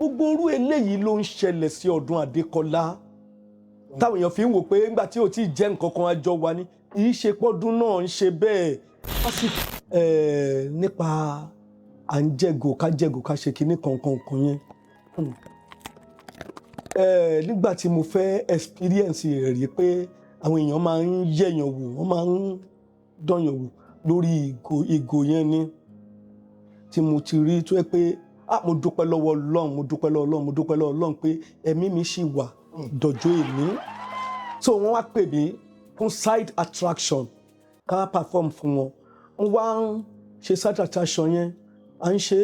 gbogbo orú eléyìí ló ń ṣẹlẹ̀ sí Ọdún Adékọlá táwọn èèyàn fi ń wò pé nígbà tí ò tí ì jẹ́ nǹkan kan àjọ wa ni kì í ṣe pọ́dún náà ń ṣe bẹ́ẹ̀ nípa à ń jẹ̀gò ká ṣe kinní kankan yẹn nígbà tí mo fẹ́ experience rẹ̀ rí pé àwọn èèyàn máa ń yẹ̀yàn wò wọ́n máa ń dọ̀yàn wò lórí ìgò yẹn ni tí mo ti rí tó yẹ pé mo dúpẹ́ lọ́wọ́ Ọlọ́run pé ẹ̀mí mi ṣì wà dọ̀jọ́ èmi so wọ́n wá pè mí fún side attraction ká perform fún wọn wọ́n wá ń ṣe side attraction yẹn à ń ṣe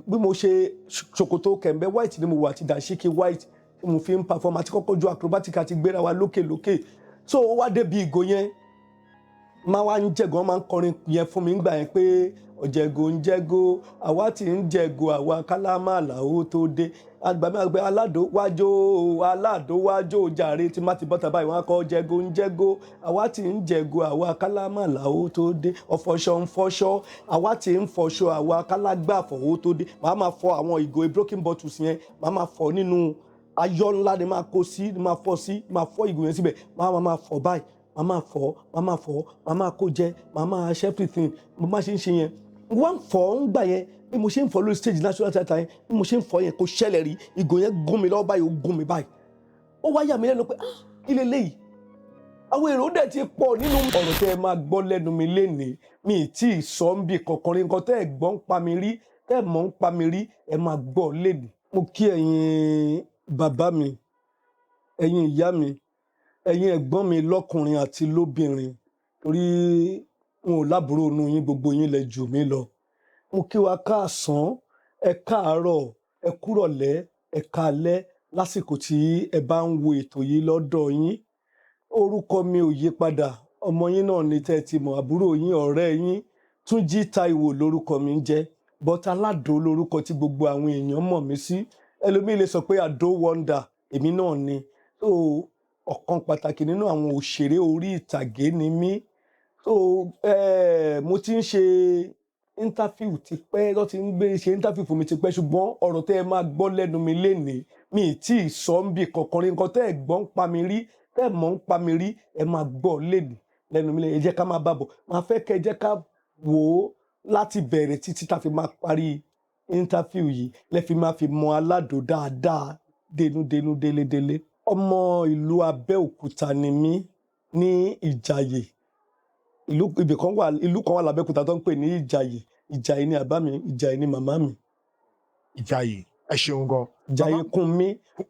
bí mo ṣe ṣòkòtò kẹ̀mbẹ́ white ni mo wà àti dàṣíkì white tí mo fi ń perform àti kọ́kọ́ ju acrobatic àti gbéra wa lókè so ó wá débi ìgò yẹn máa wá ń jẹ̀gò wọ́n máa ń kọrin yẹn fún mi nígbà yẹn pé ọ̀jẹ̀gò ń jẹ́gò àwa tí ń jẹ̀gò àwa kálámà làó tó dé àgbàgbé aládò wájò jàre tí má ti bọ́ta báyìí wọ́n á kọ́ ọ̀jẹ̀gò ń jẹ́gò àwa tí ń jẹ̀gò àwa kálámà làó tó dé ọ̀fọ̀ṣọ ń fọṣọ àwa tí ń fọṣọ àwa kálágbà fọ̀wó tó dé màá máa fọ àwọn ìgò broken bottles yẹn màá máa fọ nínú ayọ̀ ńlá ni máa kó sí máa fọ ìgò yẹn síbẹ̀ máa fọ báyìí máa fọ máa kó jẹ máa ṣe everything mo máa ṣe ń ṣe yẹn wọ́n fọ́ ń gbà yẹn bí mo ṣe ń fọ́ lórí stage national theatre yẹn bí mo ṣe ń fọ́ yẹn kò ṣẹlẹ̀ rí ìgò yẹn gún mi lọ́wọ́ báyìí ó gún mi báyìí ó wá yà mí lẹ́nu pé kí leléyìí àwọn èrò dẹ̀ ti pọ̀ nínú ọ̀rọ̀ tẹ́ ẹ máa gbọ́ lẹ́nu mi lénìí mi ì tí ì sọ ń bì kankan rí nǹkan tẹ́ ẹ gbọ́ ń pa mi rí tẹ́ ẹ mọ̀ ń pa mi rí ẹ máa gbọ́ lénìí. mo kí ẹ̀yin bàbá mi ẹ̀yin ìyá mi ẹ̀yin ẹ̀gbọ́n mi lọ́kùnrin àti lóbìnrin torí n ò lábúrò inú yín gbogbo yín lẹ jù mí lọ mo kí wa káàsán ẹ káàárọ̀ ẹ kúrọ̀lẹ́ ẹ káalẹ́ lásìkò tí ẹ bá ń wo ètò yìí lọ́dọ̀ yín orúkọ mi ò yí padà ọmọ yín náà ní tẹ́ ti mọ̀ àbúrò yín ọ̀rẹ́ yín Túnjí Táíwò lórúkọ mi ń jẹ́ bọ́tà Aládò lórúkọ tí gbogbo àwọn èèyàn mọ̀ mí sí ẹlòmíì lè sọ pé Àdó Wonder èmi náà ni so ọ̀kan pàtàkì nínú àwọn òṣèré orí ìtàgé ni mí so mo ti ń ṣe interview ti pẹ́ tó ti ń gbé ṣe interview fún mi ti pẹ́ ṣùgbọ́n ọ̀rọ̀ tẹ́ ẹ máa gbọ́ lẹ́nu mi lénìí mi ì tí ì sọ ń bì kankan rí nǹkan tẹ́ ẹ gbọ́ ń pa mi rí tẹ́ ẹ mọ̀ ń pa mi rí ẹ máa gbọ́ lénìí lẹ́nu mi lénìí ẹ jẹ́ ká máa bá bọ̀ máa fẹ́ kẹ́ ẹ jẹ́ ká wò ó láti bẹ̀rẹ̀ títí tá fi máa parí interview yìí lẹ́ fi máa fi mọ Aládò dáadáa dénúdénú délédélé ọmọ ìlú Abẹ́òkúta ni mí ní Ìjàyè ìlú kan wà l'Abẹ́òkúta tó ń pè ní Ìjàyè ni bàbá mi Ìjàyè ni màmá mi. Ìjàyè ẹ ṣeun gan. Ìjàyè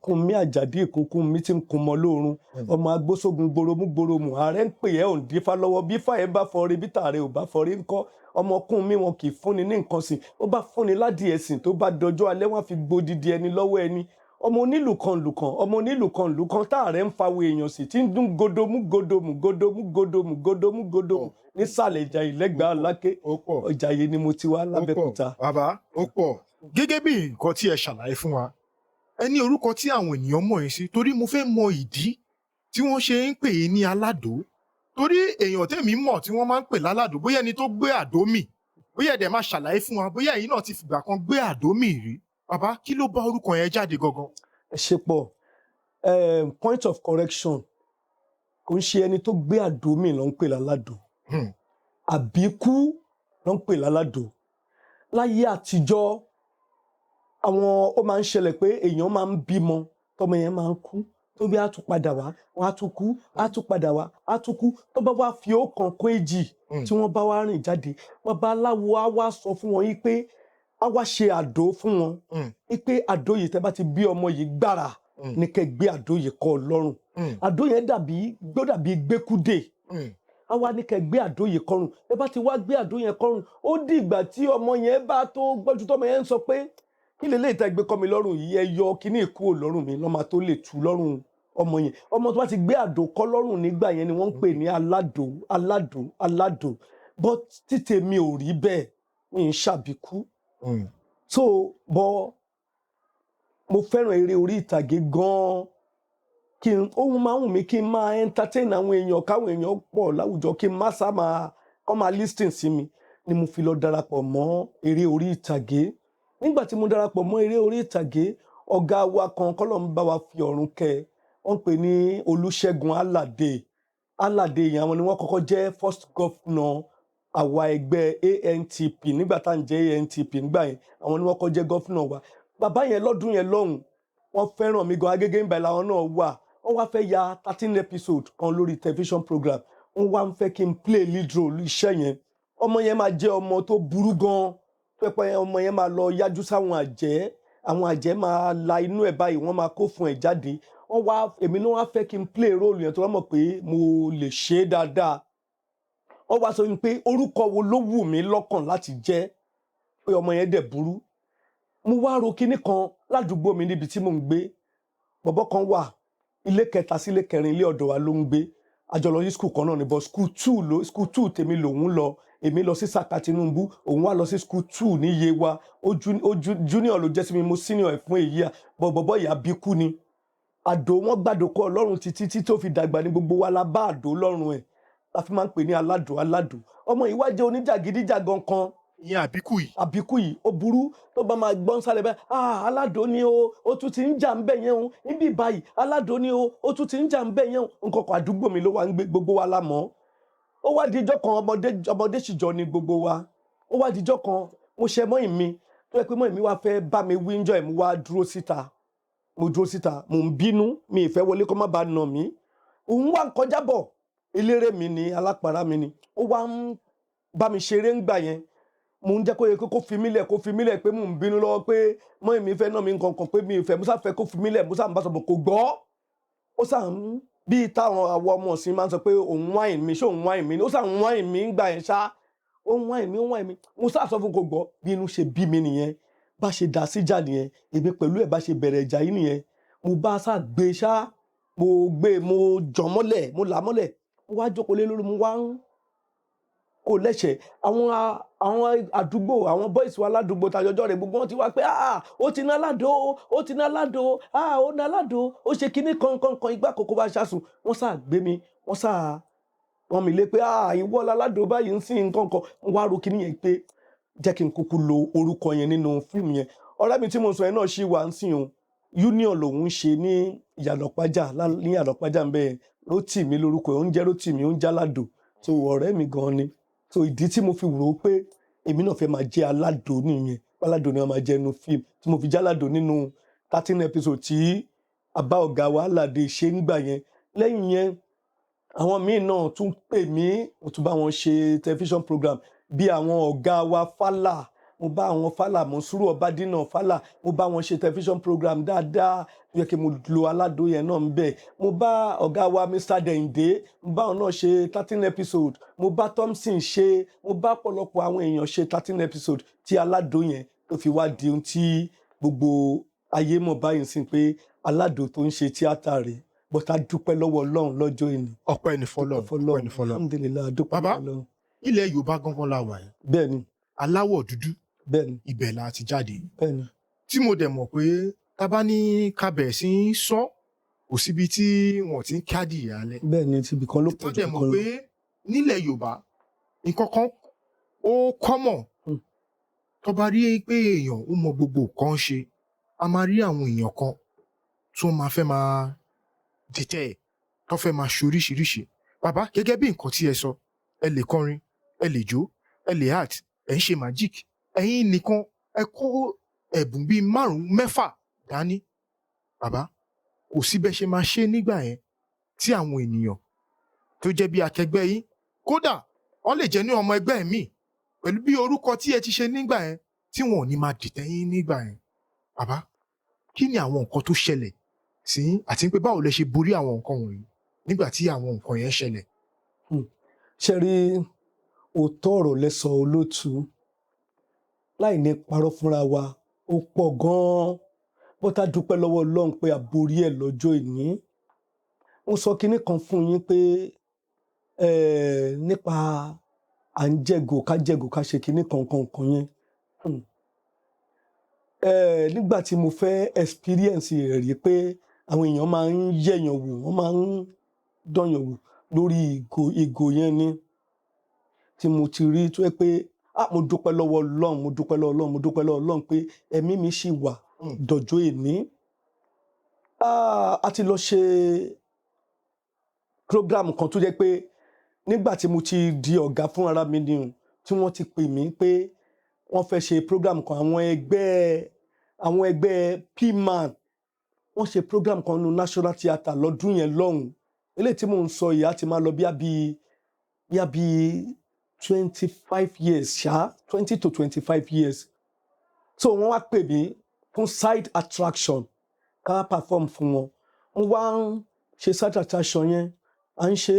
Kúnmí Àjàdí Kúnmí tí ń kun mọ lóorun ọmọ agbósógun gboromu ààrẹ ń pè ẹ́ òun dífá lọ́wọ́ bí fàyẹ́ bá fọre bí tààrẹ ò bá fọre ńkọ́ ọmọ Kúnmí wọn kì í fúnni ní nǹkan sìn ó bá fúnni ládìí ẹ̀sìn tó bá dọjọ́ alẹ́ wọn fi gbódìdí ẹni lọ́wọ́ ẹni ọmọ onílù kan lù kan táàrẹ ń fawọ èèyàn sí tí ń dún godomu nísàlẹ̀ Ìjàyè lẹ́gbàá Aláké Ìjàyè ni mo ti wá l'Abẹ́òkúta. bàbá ó pọ̀ gẹ́gẹ́ bí nǹkan tí ẹ ṣàlàyé fún wa ẹ ní orúkọ tí àwọn ènìyàn mọ̀ yín sí torí mo fẹ́ mọ ìdí tí wọ́n ṣe ń pè é ní Aládò torí èèyàn tèmi mọ̀ tí wọ́n máa ń pè láládò bóyá ẹni tó gbé àdó mì bóyá ẹ̀dẹ̀ máa ṣàlàyé fún wa bóyá ẹ̀yin náà ti fìgbà kan gbé àdó mì rí bàbá kí ló bá orúkọ yẹn jáde gangan. ẹ ṣe pọ̀ point of correction kò ń ṣe ẹni tó gbé àdó mì ló ń pè láládò àbíkú ló ń pè láládò láyé àtijọ́ àwọn ó máa ń ṣẹlẹ̀ pé èèyàn máa ń bímọ tọmọ yẹn máa ń kú tó bí á tún padà wá wọn á tún kú á tún padà wá á tún kú tó bá wá fi ọ̀kan kó èjì tí wọ́n bá wá rìn jáde babaláwo á wá sọ fún wọn yìí pé á wá ṣe àdó fún wọn pé àdó yìí tẹ́ bá ti bí ọmọ yìí gbára ní kẹ́ gbé àdó yìí kọ́ lọ́rùn àdó yẹn dàbí gbẹ́kúdè á wá ní kẹ́ gbé àdó yìí kọ́rùn ẹ bá ti wá gbé àdó yẹn kọ́rùn ó di ìgbà tí ọmọ yẹn bá tó gbọ́jú tọ́mọ yẹn ń sọ pé kí lè lè tẹ́ gbé kọ́ mi lọ́rùn yìí ẹ yọ kíní ìkúrò lọ́rùn mi lọ́mọ tó lè tú lọ́rùn ọmọ yẹn ọmọ tó bá ti gbé àdó kọ́ lọ́rùn nígbà yẹn ni wọ́n ń pè ní aládò but títè mi ò rí bẹ́ẹ̀ mi ń ṣàbíkú so bọ́ mo fẹ́ràn eré orí ìtàgé gan-an ohun máa ń wù mí kí n máa entertain àwọn èèyàn káwọn èèyàn pọ̀ láwùjọ kí n má sá máa listen sí mi ni mo fi lọ darapọ̀ mọ́ eré orí ìtàgé nígbà tí mo darapọ̀ mọ́ eré orí ìtàgé, ọ̀gá wa kan kọ́lọ́run bá wa fi ọ̀run kẹ́, wọ́n pè ní Olúṣẹ́gun Aládé. Aládé yẹn àwọn ni wọ́n kọ́kọ́ jẹ́ first governor àwa ẹgbẹ́ ANTP nígbà tá à ń jẹ́ ANTP nígbà yẹn, àwọn ni wọ́n kọ́kọ́ jẹ́ governor wa. Bàbá yẹn lọ́dún yẹn lọ́hùn, wọ́n fẹ́ràn mi gan, Agége ńbẹ̀ làwọn náà wà. Wọ́n wá fẹ́ ya 13 episode kan lórí television program. Wọ́n wá ń fẹ́ kí n play lead role iṣẹ́ yẹn. Ọmọ yẹn máa jẹ́ ọmọ tó burú gan. Pẹ́pẹ́ ọmọ yẹn máa lọ yájú sáwọn àjẹ́. Àwọn àjẹ́ máa la inú ẹ̀ báyìí, wọ́n máa kó fún ẹ̀ jáde. Èmi náà wá fẹ́ kí n play role yẹn tó wọ́n mọ̀ pé mo lè ṣe é dáadáa. Wọ́n wá sọ pé orúkọ wo ló wù mí lọ́kàn láti jẹ́, pé ọmọ yẹn dẹ̀ burú. Mo wá ro kinní kan ládùúgbò mi níbi tí mò ń gbé. Bọ̀bọ́ kan wà, ilé kẹta sí ilé kẹrin ilé ọ̀dọ̀ wa ló ń gbé. A jọ lọ sí school kan náà ni, but school 2 tèmi lòun lọ. Èmi lọ sí Saka Tinubu, òun wá lọ sí school 2 ní Yewa. Junior ló jẹ́ sí mi, mo senior ẹ̀ fún èyí à. Bọ̀bọ́ ìyá bíkú ni. Àdó wọn gbàdókọ Ọlọ́run títí tó fi dàgbà ní gbogbo wa la bá àdó lọ́rùn ẹ̀. La fi máa ń pè ní aládò. Ọmọ yìí wá jẹ́ oníjàgídíjàgan kan. Ìyẹn Àbíkú yìí ó burú, tó bá máa gbọ́n sálẹ̀ báyìí, aládò ni o, ó tún ti ń jà ń bẹ̀ yẹn o, níbí báyìí aládò ni o, ó tún ti ń jà ń bẹ̀ yẹn o. Nǹkan kan àdúgbò mi ló wá ń gbé, gbogbo wa la mọ̀. Ó wá di ijọ́ kan, ọmọdé ṣìjọ ni gbogbo wa. Ó wá di ijọ́ kan, mo ṣe mọ́ìn mi, tó yẹ pé mọ́ìn mi wá fẹ́ bá mi wí ńjọ́ ẹ̀, mo wá dúró síta. Mo ń bínú, mi ì fẹ́ wọlé kó má bàa nà mí. Òun wá ń kọjá bọ̀, eléré mi ni, alápàrá mi ni. Ó wá ń bá mi ṣeré ńgbà yẹn. Mo ń jẹ́ kó yẹ kó fi mí lẹ̀ pé mò ń bínú lọ́wọ́ pé mọ́ìn mi fẹ́ nà mí nǹkan kan pé mi ì fẹ́, mo sá fẹ́ kó fi mí lẹ̀, mo sá ń bá sọ̀rọ̀ kò gbọ́. Ó sá ń bí táwọn àwọn ọmọ ọ̀sìn máa ń sọ pé òun wáìn mi, ṣé òun wáìn mi ni? Ó sá ń wáìn mi ńgbà yẹn ṣá. Ó ń wáìn mi. Mo sá sọ fún kò gbọ́, bí inú ṣe bí mi nìyẹn. Bá ṣe dá síjà nìyẹn, èmi pẹ̀lú ẹ̀ bá ṣe bẹ̀rẹ̀ ìjà yìí nìyẹn. Mo bá sá gbé ṣá, mo jọ mọ́lẹ̀, mo là mọ́lẹ̀. Mo wá jókòó lé lórí, mo wá ń kò lẹ́sẹ̀. Àwọn àdúgbò, àwọn boys wa ládùúgbò tàjọjọ́ rẹ̀ gbogbo wọn ti wá pé ó ti ná aládò, ó ti ná aládò, ó ná aládò, ó ṣe kinní kan ìgbà kòkó bá ṣàsùn. Wọ́n sá gbé mi, wọ́n sá rán mi lé pé ìwọ láládò báyìí ń sìn nǹkan kan. Mo wá ro kinní yẹn pé jẹ́ kí n kúkú lo orúkọ yẹn nínú fíìmù yẹn. Ọ̀rẹ́ mi tí mo sọ yẹn náà ṣì wà ń sìn o. Union lòun ń ṣe ní Ìyànàpájà, ní Ìyànàpájà ń bẹ. Rótìmí lórúkọ ẹ̀, ó ń jẹ́ Rótìmí, ó ń jẹ́ aládò. So ọ̀rẹ́ mi gan ni. So ìdí tí mo fi rò ó pé èmi náà fẹ́ máa jẹ́ aládò nìyẹn. Aládò ni wọ́n máa jẹ́ nínú fíìmù. Tí mo fi jẹ́ aládò nínú 13 episode tí àbá ọ̀gá wa Aládé ṣe nígbà yẹn. Lẹ́yìn yẹn, àwọn míì náà tún pè mí, mo tún bá wọn ṣe television program bí àwọn ọ̀gá wa Fálà. Mo bá àwọn Fálà, Mọ̀nsúrù Ọbádínà Fálà, mo bá wọn ṣe television program dáadáa. Ó yẹ kí mo lo aládò yẹn náà ń bẹ̀. Mo bá ọ̀gá wa Mr. Dẹ̀yìndé, mo bá wọn náà ṣe 13 episode. Mo bá Thompson ṣe, mo bá ọ̀pọ̀lọpọ̀ àwọn èèyàn ṣe 13 episode tí aládò yẹn tó fi wá di ohun tí gbogbo ayé mọ̀ báyìí sí pé aládò tó ń ṣe tíátà rẹ̀. But a dúpẹ́ lọ́wọ́ Ọlọ́run lọ́jọ́ ìní. Ọpẹ́ ni fọ́lọ́run. Alhamdulillah, a dúpẹ́ Bàbá, Ọlọ́run. ilẹ̀ Yorùbá gangan la wà yìí. Bẹ́ẹ̀ni, Aláwọ̀ dúdú, bẹ́ẹ̀ni, ibẹ̀ la ti jáde. bẹ́ẹ̀ni. Tí mo dẹ̀ mọ̀ pé tá bá ní ká bẹ̀rẹ̀ sí í sọ, kò síbi tí wọ́n ti ń kádì ìyálẹ̀. Bẹ́ẹ̀ni, ti ibìkan ló Tó pọ̀ jù dẹ̀ kan mọ̀ lọ. pé nílẹ̀ Yorùbá, nǹkan kan ó common. Tó bá rí pé èèyàn ó mọ gbogbo nǹkan ṣe, a máa rí àwọn èèyàn kan tí wọ́n máa fẹ́ máa dìtẹ̀ ẹ̀, tó fẹ́ máa ṣe oríṣiríṣi. Bàbá, gẹ́gẹ́ bí nǹkan tí ẹ sọ, ẹ lè kọrin, ẹ lè jó, ẹ lè act, ẹ ń ṣe magic. Ẹ̀yin nìkan ẹ kó ẹ̀bùn bíi 5-6 dání. Bàbá, kò sí bẹ́ ṣe máa ṣe nígbà yẹn tí àwọn ènìyàn tó jẹ́ bí akẹgbẹ́ yín, kódà wọ́n lè jẹ́ ní ọmọ ẹgbẹ́ mi, pẹ̀lú bí orúkọ tí ẹ ti ṣe nígbà yẹn, tí wọn ò ní máa dìtẹ̀ yín nígbà yẹn. Bàbá, kí ni àwọn nǹkan tó ṣẹlẹ̀ sí yín, àti pé báwo lẹ ṣe borí àwọn nǹkan wọ̀nyí nígbà tí àwọn nǹkan yẹn ṣẹlẹ̀? Ṣé rí òótọ́ ọ̀rọ̀ lẹ sọ olóòtú, láì ní parọ́ fúnra wa, ó pọ̀ gan-an. But a dúpẹ́ lọ́wọ́ Ọlọ́run pé a borí ẹ̀ lọ́jọ́ ìní. Mo sọ kinní kan fún yín pé nípa à ń jẹ̀gò ká ṣe kinní kan yẹn. Nígbà tí mo fẹ́ experience rẹ̀ rí pé àwọn èèyàn máa ń yẹ̀yàn wò, wọ́n máa ń dọ̀yàn wò lórí ìgò yẹn ni, tí mo ti rí tó yẹ pé mo dúpẹ́ lọ́wọ́ Ọlọ́run, mo dúpẹ́ lọ́wọ́ Ọlọ́run, mo dúpẹ́ lọ́wọ́ Ọlọ́run pé ẹ̀mí mi ṣì wà dọjọ́ èní. A ti lọ ṣe program kan tó jẹ́ pé nígbà tí mo ti di ọ̀gá fún ara mi ni o, tí wọ́n ti pè mí pé wọ́n fẹ́ ṣe program kan, àwọn ẹgbẹ́ P-Man wọ́n ṣe program kan nínú National Theatre lọ́dún yẹn lọ́hùn. Eléyìí tí mò ń sọ yìí á ti máa lọ bí 25 years ṣá, 20 to 25 years. So wọ́n wá pè mí fún side attraction ká perform fún wọn. Mo wá ń ṣe side attraction yẹn, à ń ṣe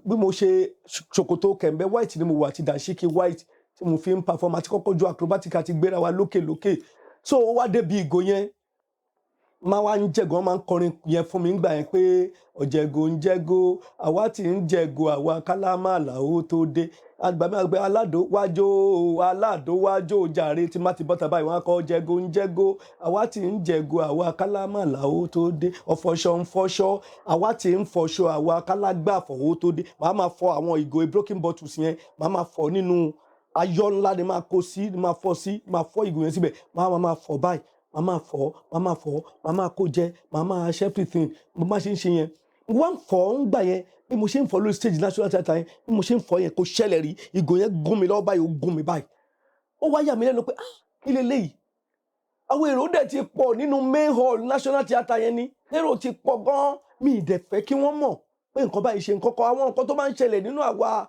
bí mo ṣe ṣòkòtò kẹ̀m̀bẹ́ white ni mo wà àti dànsíkí white tí mo fi ń perform àti kọ́kọ́ jó acrobatic àti gbéra wa lókè lókè. So ó wá débi ìgò yẹn, máa wá ń jẹ̀gò, wọ́n máa ń kọrin yẹn fún mi nígbà yẹn pé ọ̀jẹ̀gò ń jẹ́gò, àwa tí ń jẹ̀gò àwa kálámàlà ó tó dé. Àgbà mi àgbẹ̀ aládò wájò jàre tí má ti bọ́ta báyìí wọ́n á kọ́ ọ̀jẹ̀gò ń jẹ́gò, àwa tí ń jẹ̀gò àwa kálámàlà ó tó dé. Ọ̀fọ̀ṣọ ń fọṣọ, àwa tí ń fọṣọ àwa kálágbàfọ̀ ó tó dé. Màá máa fọ àwọn ìgò broken bottles yẹn, màá máa fọ nínú ayọ̀ ńlá ni máa kó sí, máa fọ ìgò yẹn síbẹ̀, máa fọ báyìí. Màá máa kó jẹ, màá máa ṣe everything. Mo máa ṣe ń ṣe yẹn. Mo wá ń fọ̀ ń gbà yẹn, bí mo ṣe ń fọ̀ lórí stage National Theatre yẹn, bí mo ṣe ń fọ̀ yẹn kò ṣẹlẹ̀ rí. Ìgò yẹn gún mi lọ́wọ́ báyìí, ó gún mi báyìí. Ó wá yà mí lẹ́nu pé kí leléyìí? Àwọn èrò dẹ̀ ti pọ̀ nínú main hall National Theatre yẹn ni. Èrò ti pọ̀ gan-an. Mi ì dẹ̀ fẹ́ kí wọ́n mọ̀ pé nǹkan báyìí ṣe nǹkan kan. Àwọn nǹkan tó máa ń ṣẹlẹ̀ nínú àwa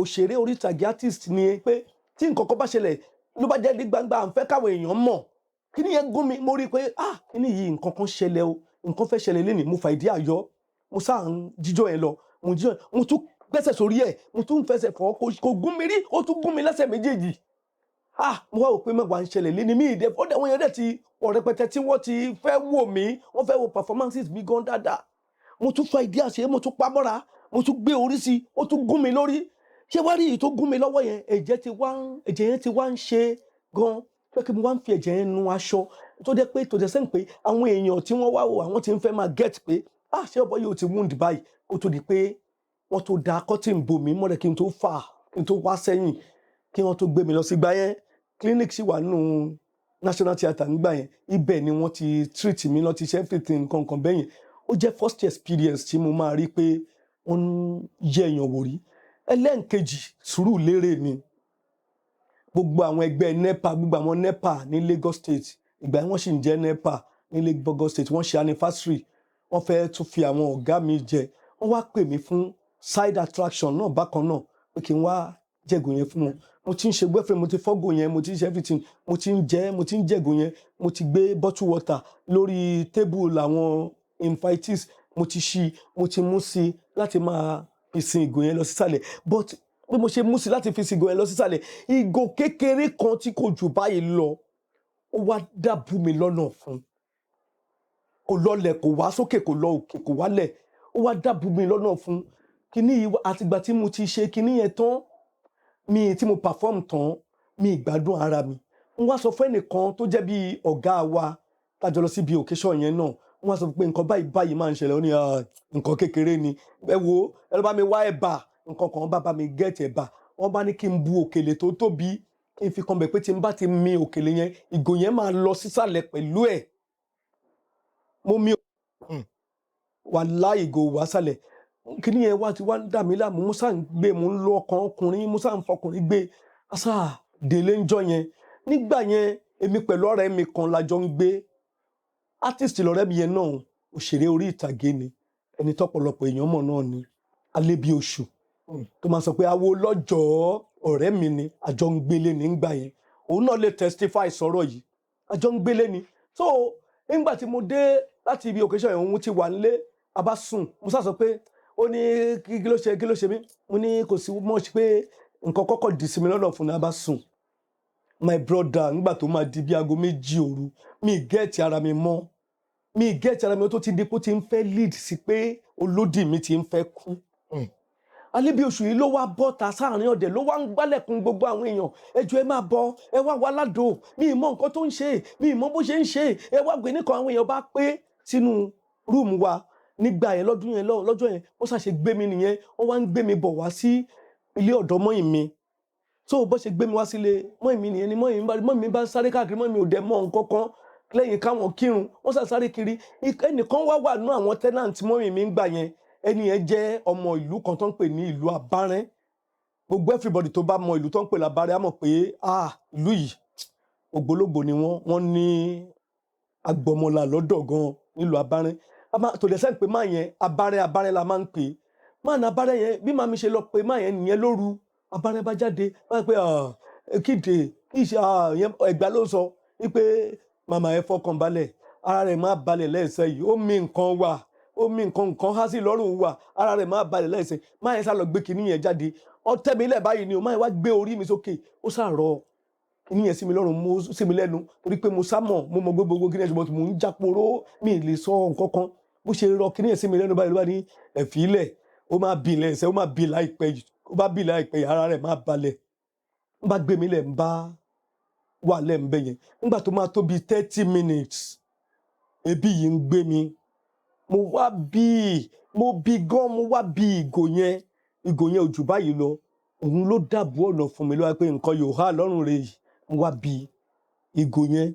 òṣèré orí ìtàgé artist ni pé tí nǹkan kan bá ṣẹlẹ̀ ló bá jẹ́ ní gbangba à ń fẹ́ káwọn èèyàn mọ̀. Kíni yẹn gún mi, mo rí pé kíni yìí nǹkan kan ṣẹlẹ̀ o, nǹkan fẹ́ ṣẹlẹ̀ lénìí. Mo fa ìdí àyọ, mo sáà ń jíjọ́ yẹn lọ, mo tún gbẹ́sẹ̀ sórí ẹ̀, mo tún fẹsẹ̀ fọ́, kò gún mi rí, ó tún gún mi lẹ́sẹ̀ méjèèjì. Mo wá wò pé mẹ́wàá ń ṣẹlẹ̀ lénìí, mi ìdẹ ó dẹ̀ wọ́n yẹn dẹ̀ ti pọ̀ rẹpẹtẹ tí wọ́n ti fẹ́ wò mí, wọ́n fẹ́ wo performances mi gan dáadáa. Mo tún fa ìdí àṣẹ, mo tún pa mọ́ra, mo tún gbé orí sí, ó tún gún mi lórí. Ṣé wá rí èyí tó gún mi lọ́wọ́ yẹn, ẹ̀jẹ̀ yẹn ti wá ń ṣe gan. Pé kí mo wá ń fi ẹ̀jẹ̀ yẹn nu aṣọ tó jẹ́ pé tó jẹ́ sẹ́yìn pé àwọn èèyàn tí wọ́n wá wò àwọn tí ń fẹ́ máa get pé ṣé ọ̀bọ yìí ó ti wound báyìí, kó tó di pé wọ́n tó da cotton bò mí mọ́lẹ̀ kí n tó wá sẹ́yìn kí wọ́n tó gbé mi lọ sí ìgbà yẹn. Clinic sì wà nínú National Theatre nígbà yẹn, ibẹ̀ ni wọ́n ti treat mi, lọ́ ti ṣe everything nǹkan bẹ́yẹn. Ó jẹ́ first experience tí mo máa rí pé wọ́n ń yẹ èèyàn wò rí. Ẹlẹ́ǹkejì Sùúrùlérè ni. Gbogbo àwọn ẹgbẹ́ NEPA, gbogbo àwọn NEPA ní Lagos State, ìgbà yẹn wọ́n sì ń jẹ́ NEPA ní Lagos State, wọ́n ṣe anniversary, wọ́n fẹ́ tún fi àwọn ọ̀gá mi jẹ. Wọ́n wá pè mí fún side attraction náà bákan náà pé kí n wá jẹ̀gò yẹn fún wọn. Mo ti ń ṣe boyfriend, mo ti fọ́gò yẹn, mo ti ń ṣe everything, mo ti ń jẹ̀gò yẹn, mo ti gbé bottle water lórí table àwọn invitees, mo ti ṣí, mo ti mú sí láti máa fi sin ìgò yẹn lọ sísàlẹ̀. But bí mo ṣe mú sí láti fi sin ìgò yẹn lọ sísàlẹ̀, ìgò kékeré kan tí kò jù báyìí lọ, ó wá dàbù mi lọ́nà fún. Kò lọlẹ̀, kò wá sókè, kò lọ òkè, kò wálẹ̀. Ó wá dàbù mi lọ́nà fún. Kíní yìí àtìgbà tí mo ti ṣe kíní yẹn tán, tí mo perform tán, mi ìgbádùn ara mi. Mo wá sọ fún ẹnìkan tó jẹ́ bí ọ̀gá wa tá jọ lọ síbi occasion yẹn náà. Wọ́n wá sọ pé nǹkan báyìí máa ń ṣẹlẹ̀. Ó ní nǹkan kékeré ni. Ẹ wo, ẹ lọ bá mi wá ẹ̀bà, nǹkan kan bá mi get ẹ̀bà. Wọ́n bá ní kí n bu òkèlè tó tóbi, kí n fi kan bẹ̀ pé tí n bá ti mi òkèlè yẹn, ìgò yẹn máa lọ sísàlẹ̀ pẹ̀lú ẹ̀. Mo mi wàláhì ìgò wá sálẹ̀. Kíní yẹn wá ti wá ń dà mí láàmú, mo sáà ń gbé, mo ń lo ọkàn ọkùnrin, mo sáà ń fọkùnrin gbé. Délé ńjọ́ yẹn. Nígbà yẹn, èmi pẹ̀lú ọ̀rẹ́ mi kan la jọ ń gbé. Artist lọ̀rẹ́ mi yẹn náà, òṣèré orí ìtàgé ni. Ẹni tọ́pọ̀lọpọ̀ èèyàn mọ̀ náà ni Alébíoṣù. Tó máa sọ pé awo lọ́jọ́ ọ̀rẹ́ mi ni, àjọ ń gbélé ní nígbà yẹn. Òun náà lè testify sọ̀rọ̀ yìí. Àjọ ń gbélé ni. So nígbà tí mo dé láti ibi occasion yẹn, òun ti wà nílé, a bá sùn. Mo sá sọ pé ó ní kí ló ṣe mí. Mo ní kò sí much pé nǹkan kọ́kọ́ dì sí mi lọ́nà fún ni, a bá sùn. My brother, nígbà tó máa di bí aago 2 òru, mi gẹ́ẹ̀tì ara mi mọ́. Ó tó ti di pé ó ti ń fẹ́ lead sí pé olódì mi ti ń fẹ́ kú. Alébíoṣù yìí ló wá bọ́ta sáàrin ọ̀dẹ̀, ló wá ń gbálẹ̀kùn gbogbo àwọn èèyàn. Ẹ jọ̀ọ́ ẹ máa bọ̀, ẹ wá wá ládò, mi ì mọ nǹkan tó ń ṣe, mi ì mọ bó ṣe ń ṣe, ẹ wá gbé nìkan. Àwọn èèyàn bá pé sínú rúùmù wa nígbà yẹn lọ́dún yẹn lọ́jọ́ yẹn, ó ṣàṣe gbé mi nìyẹn. Wọ́n wá ń gbé mi bọ̀ wá sí ilé ọ̀dọ́ mọ́yìn mi. so bó ṣe gbé mi wá sílé mọ́ mi nìyẹn ni mọ́ mi bá sáré káàkiri mọ́ mi ò dẹ̀ mọ̀ nǹkan kan lẹ́yìn káwọn kírun wọ́n sáré kiri ẹnìkan wà nú àwọn tenant mọ́ mi ń gbà yẹn ẹni yẹn jẹ́ ọmọ ìlú kan tó ń pè ní ìlú Abárẹ́ gbogbo everybody tó bá mọ ìlú tó ń pè l'Abárẹ́ á mọ̀ pé ìlú yìí ògbólógbò ni wọ́n ní agbọmọlà lọ́dọ̀ gan nílùú Abárẹ́ tó dẹ̀ sẹ́ni pé máa yẹn Abárẹ́ la máa ń pè máa ní Abárẹ́ yẹn bí màmí ṣe lọ pé máa yẹn nìyẹn lóru Abárẹ́ bá jáde máa pé kíde kí ìṣe Ẹ̀gbá ló sọ wípé màmá ẹ fọkàn balẹ̀ ara rẹ̀ máa balẹ̀ lẹ́sẹ̀ yìí ó mi nǹkan wà ó mi nǹkan há sí lọ́rùn wà ara rẹ̀ máa balẹ̀ lẹ́sẹ̀ máa yẹn sá lọ gbé kinní yẹn jáde ọtẹ́ mi lẹ̀ báyìí ni o máa yẹn wá gbé orí mi sókè ó sàrọ̀ kinní yẹn sí mi lọ́rùn mo sí mi lẹ́nu torí pé mo sámọ̀ mo mọ gbogbo kinní yẹn ṣùgbọ́n mo ń jáporó mi ì lè sọ nǹkan kan bó ṣe rọ kinní yẹn sí mi lẹ́nu báyìí ló bá ní ẹ̀fí ilẹ̀ ó máa bì lẹ́sẹ̀ ó máa bì láìpẹ́ yìí ó bá bì láìpẹ́ yìí ara rẹ̀ máa balẹ̀ ń bá gbé mi lẹ̀ ń bá wà lẹ́ǹbẹ̀ yẹn nígbà tó máa tó bíi 30 minutes ebi yìí ń gbé mi mo wá bí gan mo wá bí ìgò yẹn ò jù báyìí lọ òun ló dàbò ọ̀nà fún mi ló wá pé nǹkan yóò há lọ́rùn rẹ̀ yìí mo wá bí ìgò yẹn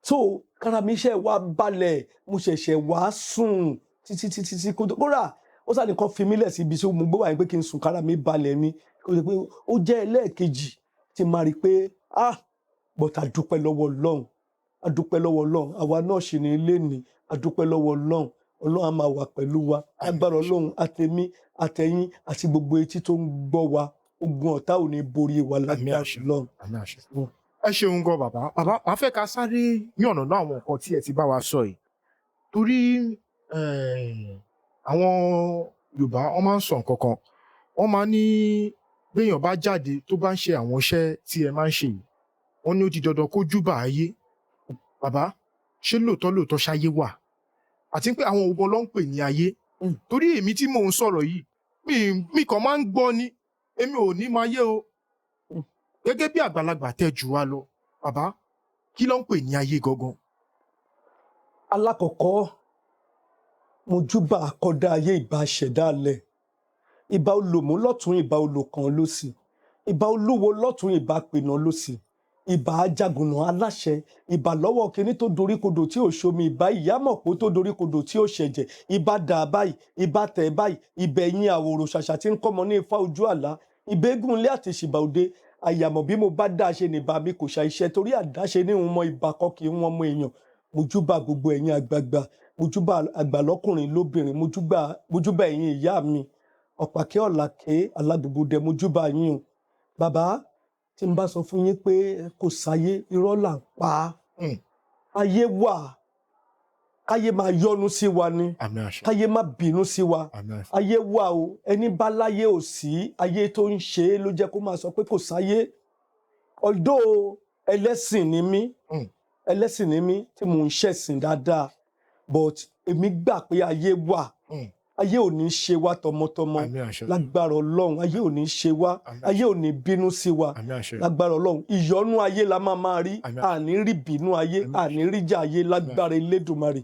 so kára mi ṣe wá balẹ̀ mo ṣẹ̀ṣẹ̀ wá sùn títí kódà ó sáré kan fi mí lẹ̀ sí ibi tí mo gbé wà yẹn pé kí n sùn kára mi balẹ̀ ni ó jẹ́ ẹlẹ́ẹ̀kejì tí máa rí pé but adúpẹ́ lọ́wọ́ Ọlọ́run àwa náà ṣì ní ilé ní adúpẹ́ lọ́wọ́ Ọlọ́run á máa wà pẹ̀lú wa agbára Ọlọ́run àtẹ̀mí àtẹ̀yìn àti gbogbo etí tó ń gbọ́ wa ogun ọ̀tá ò ní borí wa lágbára Ọlọ́run. ẹ ṣeun gan bàbá wàá fẹ́ ká sáré yànnà náà àwọn nǹkan tí ẹ ti bá wa sọ yìí torí àwọn Yorùbá wọ́n máa ń sọ nǹkan kan wọ́n máa ní béèyàn bá jáde tó bá ń ṣe àwọn iṣẹ́ tí ẹ máa ń ṣe yìí wọ́n ní ó di dandan kó júbà ayé bàbá ṣé lóòótọ́ ṣayé wà àti pé àwọn òbọ ló ń pè ní ayé torí èmi tí mò ń sọ̀rọ̀ yìí mi kàn máa ń gbọ́ ni èmi ò ní máa yé o gẹ́gẹ́ bí àgbàlagbà tẹ́ jù wá lọ bàbá kí ló ń pè ní ayé gangan. alákọ̀ọ́kọ́ mo júbà àkọ́dá ayé ìbá ṣẹ̀dá alẹ̀ ìbá olòmú lọ́tún ìbá olòkàn lósì ìbá olúwo lọ́tún ìbá pènà lósì ìbà ajagunà aláṣẹ ìbà lọ́wọ́ kínní tó doríkodò tí ò ṣomi ìbà ìyámọ̀pó tó doríkodò tí ò ṣẹ̀jẹ̀ ìbà dà báyìí ìbà tẹ̀ báyìí ìbẹ̀yìn àwòrò ṣàṣà tí ń kọ́mọ ní ifá ojú àlá ìbẹ́gùn ilé àti ìṣìbà òde àyàmọ̀ bí mo bá dá a ṣe nìbà mi kò ṣàìṣẹ́ torí àdáṣe ní ìwọ̀n ìbà kan kì í wọ́n mọ èèyàn mo júbà gbogbo ẹ̀yin àgbààgbà mo júbà àgbà lọ́kùnrin lóbìnrin mo júbà ẹ̀yin ìyá mi ọ̀pàkẹ́ ọ̀làkẹ́ alágbègbè mo júbà yín o bàbá tí n bá sọ fún yín pé kò sáyé irọ́ là ń pa ayé wà káyé máa yọ́nú sí wa ni káyé má bínú sí wa ayé wà o ẹni bá láyé ò sí ayé tó ń ṣe é ló jẹ́ kó máa sọ pé kò sáyé although ẹlẹ́sìn ni mí tí mò ń ṣẹ̀sìn dáadáa but èmi gbà pé ayé wà ayé ò ní ṣe wá tọmọtọmọ lágbára Ọlọ́run ayé ò ní ṣe wá ayé ò ní bínú sí wa lágbára Ọlọ́run ìyọ́nú ayé la máa rí àní rí bínú ayé àní rí jà ayé lágbára Elédùmarè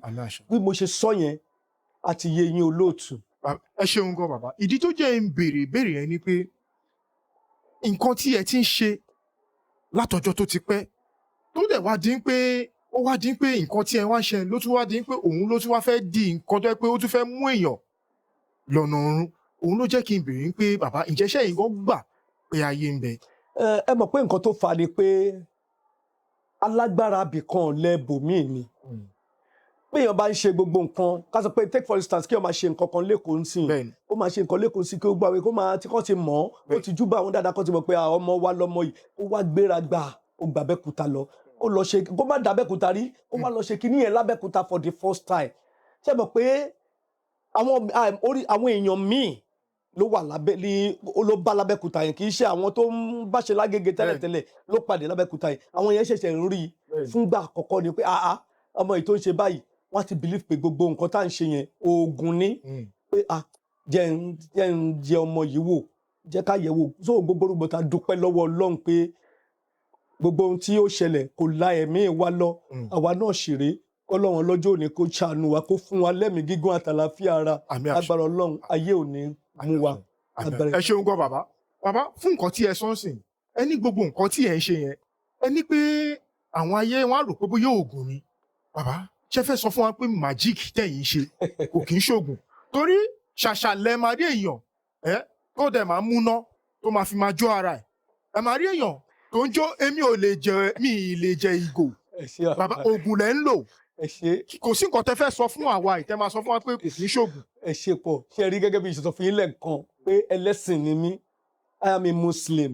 bí mo ṣe sọ yẹn àti yé yín olóòtú. ẹ ṣeun gan bàbá ìdí tó jẹ́ ń béèrè yẹn ni pé nǹkan tí ẹ ti ń ṣe látọjọ́ tó ti pẹ́ tó dẹ̀ wá dín pé ó wá dín pé nǹkan tí ẹ wá ṣe ló tún wá dín pé òun ló tún wá fẹ́ di nǹkan tó yẹ pé ó tún fẹ́ mú èèyàn lọ́nà ọ̀run òun ló jẹ́ kí n béèrè pé bàbá ǹjẹ́ ṣé ẹ̀yin gan gbà pé ayé ń bẹ. ẹ mọ̀ pé nǹkan tó fa ni pé alágbára abìkan lẹ́bòmíì ni bí èèyàn bá ń ṣe gbogbo nǹkan ká sọ pé take for instance kí èèyàn máa ṣe nǹkan kan lẹ́kọ̀ọ́ ń sìn ó máa ṣe nǹkan lẹ́kọ̀ọ́ sí kí ó gbàwé kó máa tí kò ti mọ̀ ó ti júbà àwọn dáadáa kó ti mọ̀ pé ọmọ wa lọmọ yìí ó wá gbéra gbà ó gbà Abẹ́òkúta lọ ó lọ ṣe kó má dàbẹ́kúta rí ó wá lọ ṣe kinní yẹn lábẹ́kúta for the first time ṣé mọ̀ pé àwọn èèyàn míì ló wà ló bá lábẹ́kúta yẹn kì í ṣe àwọn tó ń bá ṣe lágége tẹ́lẹ̀tẹ́lẹ̀ ló pàdé lábẹ́kúta yẹn àwọn yẹn ṣẹ̀ṣẹ̀ ń rí i fúngbà àkọ́kọ́ ni pé ọmọ yìí tó ń ṣe báyìí wọ́n ti believe pé gbogbo nǹkan tá à ń ṣe yẹn oògùn ni pé jẹ́ ń jẹ ọmọ yìí wò jẹ́ ká yẹ̀ wò so gbogbo rúgbọ́n ta dúpẹ́ lọ́wọ́ Ọlọ́run pé gbogbo ohun tí ó ṣẹlẹ̀ kò la ẹ̀mí wa lọ àwa náà ṣeré Ọlọ́run lọ́jọ́ òní kó ṣàánú wa kó fún wa lẹ́mìí gígùn àtàlàfíà ara agbára Ọlọ́run ayé òní mú wa. ẹ ṣeun gan bàbá fún nǹkan tí ẹ sọ ń sìn ẹ ní gbogbo nǹkan tí ẹ ń ṣe yẹn ẹ ní pé àwọn ayé wọn á rò pé bóyá oògùn ni bàbá ṣe fẹ́ sọ fún wa pé magic tẹ̀yìn ṣe kò kí ń ṣoògùn torí ṣàṣàlẹ̀ máa rí èèyàn tó dẹ̀ máa múná tó máa fi máa jó ara ẹ máa rí èèyàn tó ń jó èmi ò lè jẹ mi ì lè jẹ ìgò bàbá oògùn lẹ ń lò kò sí nǹkan tẹ́ fẹ́ sọ fún àwa ìtẹ́ máa sọ fún wa pé kò kí ń ṣoògùn. ẹ ṣe pọ̀ ṣe rí gẹ́gẹ́ bí ìṣètò fún yín lẹ́ẹ̀kan pé ẹlẹ́sìn ni mí I am a Muslim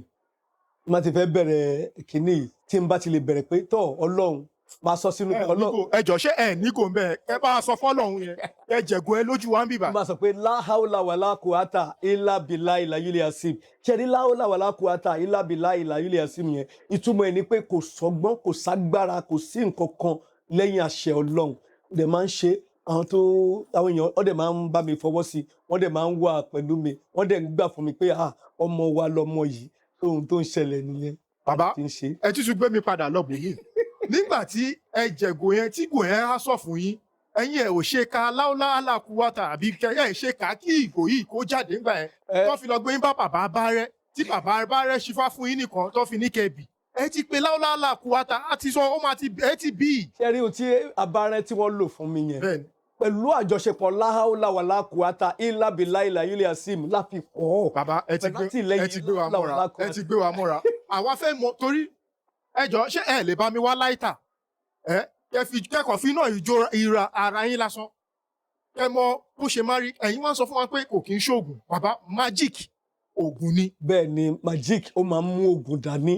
má ti fẹ́ bẹ̀rẹ̀ kínní tí n bá ti lè bẹ̀rẹ̀ pé tọ́ Ọlọ́run máa sọ sínú Ọlọ́run. ẹ jọ ṣé ẹ ní kò ń bẹ ẹ bá sọ fọ́lọ́run yẹn ẹ jẹ̀gùn ẹ lójú wa ń bìbà. máa sọ pé láhàúlà wàlá kùátà ilá bìlá ìlà yúlẹ̀ àsìm ṣe rí láhàúlà wàlá kùátà ilá bìlá ìlà yúlẹ̀ àsìm yẹn ìtumọ̀ ẹ̀ ni pé kò sọ́gbọ́n kò ságbára kò sí nǹkan kan lẹ́yìn àṣẹ Ọlọ́run dẹ̀ máa ń ṣe àwọn èèyàn wọ́n dẹ̀ máa ń bá mi fọwọ́ sí wọ́n dẹ̀ máa ń wà pẹ̀lú mi wọ́n dẹ̀ ń gbà fún mi pé ọmọ wa lọmọ yìí ohun tó ń ṣẹlẹ̀ nìyẹn. bàbá ẹ tún gbé mi padà lọ bòmí nígbà tí ẹ jẹ̀gò yẹn tí gò yẹn á sọ fún yín ẹ̀yin ẹ ò ṣe ká láúláàlà kúwàtà àbí ẹ ṣe ká kí ìgò yìí kó jáde ńgbà yẹn tó fi lọ gbé yín bá bàbá bá rẹ tí bàbá bá rẹ ṣífá fún yín nìkan tó fi ní kẹbì ẹ ti pe láúláàlà kúwàtà á ti sọ ó máa ti ẹ ti bí. ṣé rí ohun tí abárẹ́ tí wọ́n lò fún mi yẹn pẹ̀lú àjọṣepọ̀ láhàúlà wàlá kùátà ilá bìlá ìlà yúlẹ̀ àsìm láfi kọ́. bàbá ẹ ti gbé wa mọ́ra ẹ ti gbé wa mọ́ra àwa fẹ́ mọ̀ torí ẹ jọ ṣé ẹ lè bá mi wá láìtà kẹ́kọ̀ọ́ fi náà ìra ara yín lásán kẹ́ mọ̀ bó ṣe máa rí ẹ̀yin wá sọ fún wa pé kò kí ń ṣoògùn bàbá magic oògùn ni. bẹ́ẹ̀ ni magic ó máa ń mú oògùn dání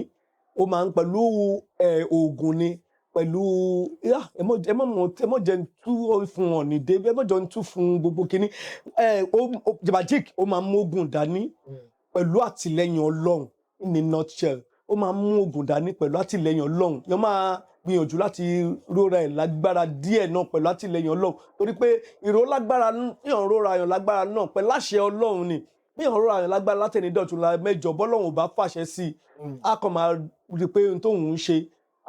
ó máa ń pẹ̀lú oògùn ni pẹ̀lú ẹ mọ̀ jẹ́ ń tú fún wọn ní dé ẹ mọ̀ jẹ́ ń tú fún gbogbo kínní magic ó máa ń mú oògùn dání pẹ̀lú àtìlẹ́yìn Ọlọ́run in a nutshell ó máa ń mú oògùn dání pẹ̀lú àtìlẹ́yìn Ọlọ́run yẹn máa gbìyànjú láti róra ẹ̀ lágbára díẹ̀ náà pẹ̀lú àtìlẹ́yìn Ọlọ́run torí pé ìró lágbára yàn róra yàn lágbára náà pẹ̀lú àṣẹ Ọlọ́run ni bí yàn róra yàn lágbára látẹ̀ní dọ̀tún la mẹ́jọ bọ́lọ́run ò bá fàṣẹ sí i á kàn máa rí i pé ohun tóun ń ṣe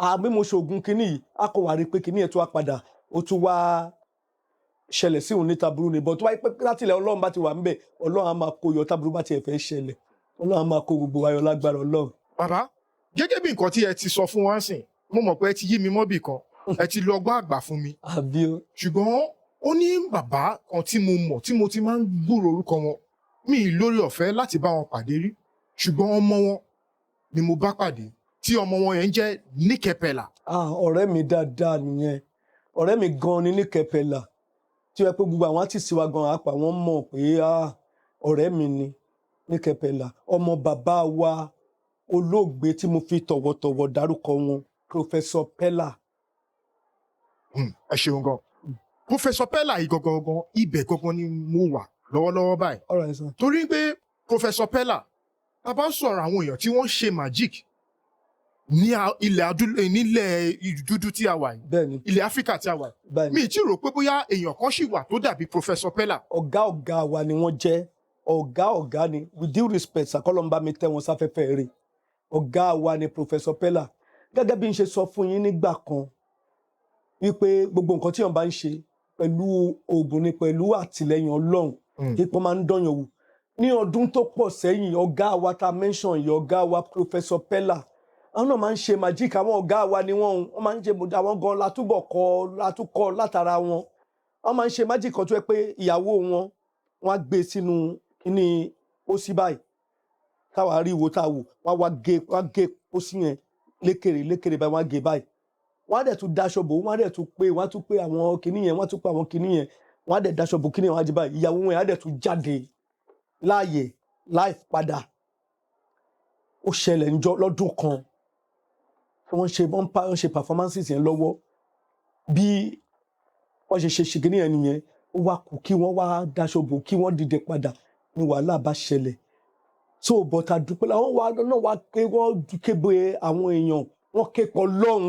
àbí mo ṣoògùn kínní yìí á kàn wá rí i pé kínní ẹ̀ tó wá padà ó tún wá ṣẹlẹ̀ sí òun ní taburú ni bọ̀ tó wáyé pé látìlẹ̀ Ọlọ́run bá ti wà ńbẹ̀ Ọlọ́run á máa kó yọ taburú bá tiẹ̀ fẹ́ ṣẹlẹ̀ Ọlọ́run á máa kó gbogbo wa yọ lágbára Ọlọ́run. bàbá gẹ́gẹ́ bí nǹkan tí ẹ ti sọ fún wa sìn mo mọ̀ pé ẹ ti yí mi mọ́bì kan ẹ ti lọ gbọ́ àgbà fún mi. àbí o. ṣùgbọ́n ó ní bàbá kan tí mo mọ̀ tí mo ti máa ń gbúrò orúkọ wọn mi ì lórí ọ̀fẹ́ láti bá wọn pàdé rí ṣùgbọ́n ọmọ wọn ni mo bá pàdé tí ọmọ wọn yẹn ń jẹ́ Níkẹpẹlà. ọ̀rẹ́ mi dáadáa nìyẹn ọ̀rẹ́ mi gan ni Níkẹpẹlà tí wọ́n pé gbogbo àwọn àti ìsìwà gan apá wọn mọ̀ pé ọ̀rẹ́ mi ni Níkẹpẹlà ọmọ bàbá wa olóògbé tí mo fi tọ̀wọ̀tọ̀wọ̀ dárúkọ wọn Professor Pella. ẹ ṣeun gan Professor Pella yìí gangan ibẹ̀ gangan ni mo wà lọ́wọ́lọ́wọ́ báyìí torí pé Professor Pella tá bá ń sọ̀rọ̀ àwọn èèyàn tí wọ́n ṣe magic ní nílẹ̀ dúdú tí a wà yìí ilẹ̀ Áfíríkà tí a wà yìí mi ì tí rò pé bóyá èèyàn kan ṣì wà tó dàbí Professor Pella. ọ̀gá wa ni wọ́n jẹ́ ọ̀gá ni with due respect sàkọ́lọ́mbà mi tẹ́ wọn sáfẹ́fẹ́ rẹ̀ ọ̀gá wa ni Professor Pella gẹ́gẹ́ bí n ṣe sọ fún yín nígbà kan wípé gbogbo nǹkan tí wọ́n bá ń ṣe pẹ̀lú oògùn ni pẹ̀lú àtìlẹ́yìn Ọlọ́run ipò máa ń dọ̀yàn wò ní ọdún tó pọ̀ sẹ́yìn ọ̀gá wa ta mention yìí ọ̀gá wa Professor Pella àwọn náà máa ń ṣe magic àwọn ọ̀gá wa ni wọ́n máa ń ṣe àwọn gan látúkọ̀ látara wọn wọ́n máa ń ṣe magic kan tó yẹ pé ìyàwó wọn wọ́n á gbé sínú kíní pósí báyìí táwa rí ìwo táwa wò wọ́n á gé pósí yẹn lékèrè báyìí wọ́n á gé báyìí wọ́n á dẹ̀ tún daṣọ bò wọ́n á dẹ̀ tún pé àwọn kíní yẹn wọ́n á tún pé àwọn kíní yẹn wọ́n á dẹ̀ daṣọ bò kíní yẹn wọ́n á jí báyìí ìyàwó wọn yẹn á dẹ̀ tún jáde láàyè life padà ó ṣẹlẹ̀ lọ́dún kan wọ́n ṣe performances yẹn lọ́wọ́ bí wọ́n ṣe ṣìgínì yẹn nìyẹn ó wá kù kí wọ́n wá daṣọ bò kí wọ́n dìde padà ní wàhálà bá ṣẹlẹ̀ so bọ́tà dúpẹ́ làwọn wa náà wá ké wọ́n kébe àwọn èèyàn wọ́n ké pọ̀ lọ́run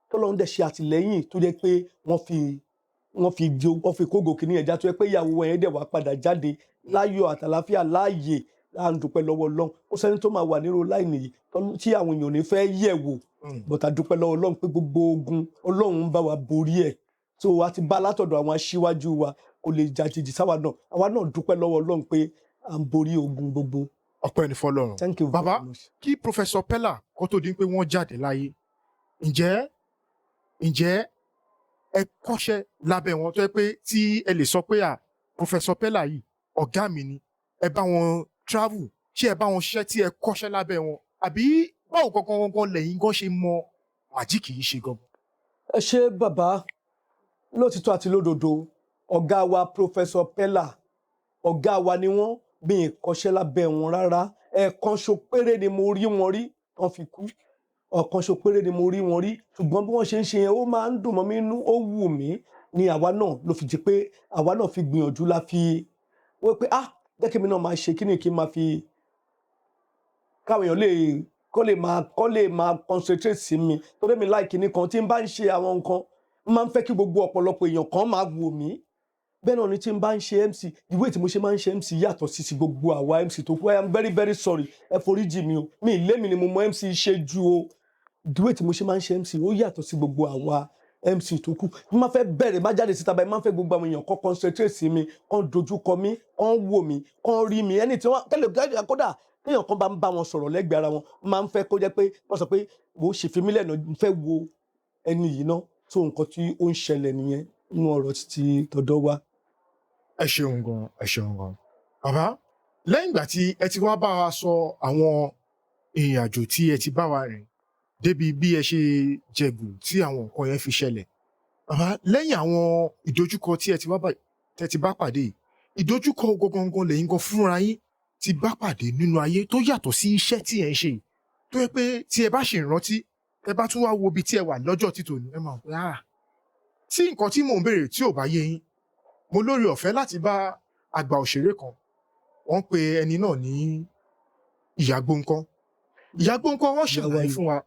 tọ́lọ́run dẹ̀ ṣe àtìlẹ́yìn tó jẹ́ pé wọ́n fi kógo kìíní ẹ̀já tó yẹ pé ìyàwó wọn yẹn dẹ̀ wá padà jáde láyọ̀ àtàlàfíà láàyè à ń dúpẹ́ lọ́wọ́ Ọlọ́run ó sẹ́ni tó máa wà nírò láì nìyí tí àwọn èèyàn ò ní fẹ́ yẹ̀ wò bọ́tà dúpẹ́ lọ́wọ́ Ọlọ́run pé gbogbo ogun Ọlọ́run ń bá wa borí ẹ̀ so a ti bá látọ̀dọ̀ àwọn aṣíwájú wa kò lè jàjèjì sáwa náà àwa náà dúpẹ́ lọ́wọ́ Ọlọ́run pé à ń borí ogun gbogbo ọpẹ́ ní fọ́lọ́run. Thank you Bàbá, very much. kí Professor Pella kó tó di pé wọ́n jáde láyé, ǹjẹ́ ẹ kọ́ṣẹ́ lábẹ́ wọn tó yẹ pé tí ẹ lè sọ pé Professor Pella yìí ọ̀gá mi ni, ẹ bá wọn travel, ṣé ẹ bá wọn ṣiṣẹ́ tí ẹ kọ́ṣẹ́ lábẹ́ wọn, àbí báwo gangan lẹ́yìn gan ṣe mọ màjíìkì yìí ṣe gangan? Ẹ ṣé bàbá, lótìtọ́ àti lódodo, ọ̀gá wa Professor Pella, ọ̀gá wa ni wọ́n, bí ìkọ́ṣẹ́ lábẹ́ wọn rárá. Ẹ̀ẹ̀kan ṣo péré ni mo rí wọn rí tán fi kú. Ọ̀kan ṣo péré ni mo rí wọn rí, ṣùgbọ́n bí wọ́n ṣe ń ṣe yẹn ó máa ń dùn mọ́ mi nínú, ó wù mí ni àwa náà ló fi di pé àwa náà fi gbìyànjú la fi wọ́n pé jẹ́ kí èmi náà máa ṣe kíni kí n máa fi káwọn èèyàn kọ́ lè máa concentrate sí mi, torí mi láì kíní kan tí n bá ń ṣe àwọn nǹkan máa ń fẹ́ kí gbogbo ọ̀pọ̀lọpọ̀ èèyàn kan máa wò mí. Bẹ́ẹ̀ náà ni tí n bá ń ṣe MC, ìwé tí mo ṣe máa ń ṣe MC yàtọ̀ sí gbogbo àwa MC tó kú. I am very very sorry, ẹ foríjì mi o, mi ìlé mi ni mo mọ MC ṣe ju o. Ìwé tí mo ṣe máa ń ṣe MC ó yàtọ̀ sí gbogbo àwa MC tó kù. Mo máa fẹ́ bẹ̀rẹ̀ má jáde síta báyìí, máa ń fẹ́ gbogbo àwọn èèyàn kan concentrate sí mi, kan dojú kọ mí, kan wò mí, kan rí mi, ẹni tí wọ́n tẹ́lẹ̀ kódà téèyàn kan bá ń bá wọn sọ̀rọ̀ lẹ́gbẹ̀ẹ́ ara wọn, máa ń fẹ́ kó jẹ́ pé wọ́n sọ pé wò ó ṣe fi mí lẹ́nu, mo fẹ́ wo ẹni yìí ná. So nǹkan tí ó ń ṣẹlẹ̀ nìyẹn nínú ọ̀rọ̀ títí tọ̀dọ̀ wa. Ẹ ṣeun gan, ẹ ṣeun gan. Bàbá, lẹ́yìn ìgbà tí ẹ ti wá bá wa sọ àwọn ìrìn àjò tí ẹ ti bá wa rìn débi bí ẹ ṣe jẹ̀bù tí àwọn nǹkan yẹn fi ṣẹlẹ̀. Bàbá, lẹ́yìn àwọn ìdojúkọ tí ẹ ti bá pàdé, ìdojúkọ gangan lẹ́yìn gan fúnra yín ti bá pàdé nínú ayé tó yàtọ̀ sí iṣẹ́ tí ẹ ń ṣe, tó yẹ pé tí ẹ bá ṣe ìrántí, ẹ bá tún wá wo ibi tí ẹ wà lọ́jọ́ títòní, ẹ máa pé tí nǹkan tí mò ń béèrè tí ò bá yé yín, mo lórí ọ̀fẹ́ láti bá àgbà òṣèré kan, wọ́n pe ẹni náà ní Ìyá Gbóǹkan. Ìyá Gbóǹkan wọ́n ṣàlàyé fún wa,